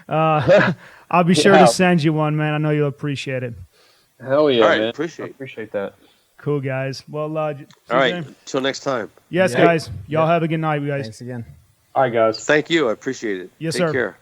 I'll be sure to send you one, man. I know you'll appreciate it. Hell yeah, all right, man. Appreciate that. Cool, guys. Well, all right. Until next time. Yes, guys. Y'all have a good night, guys. Thanks again. All right, guys. Thank you. I appreciate it. Yes, Take sir. care.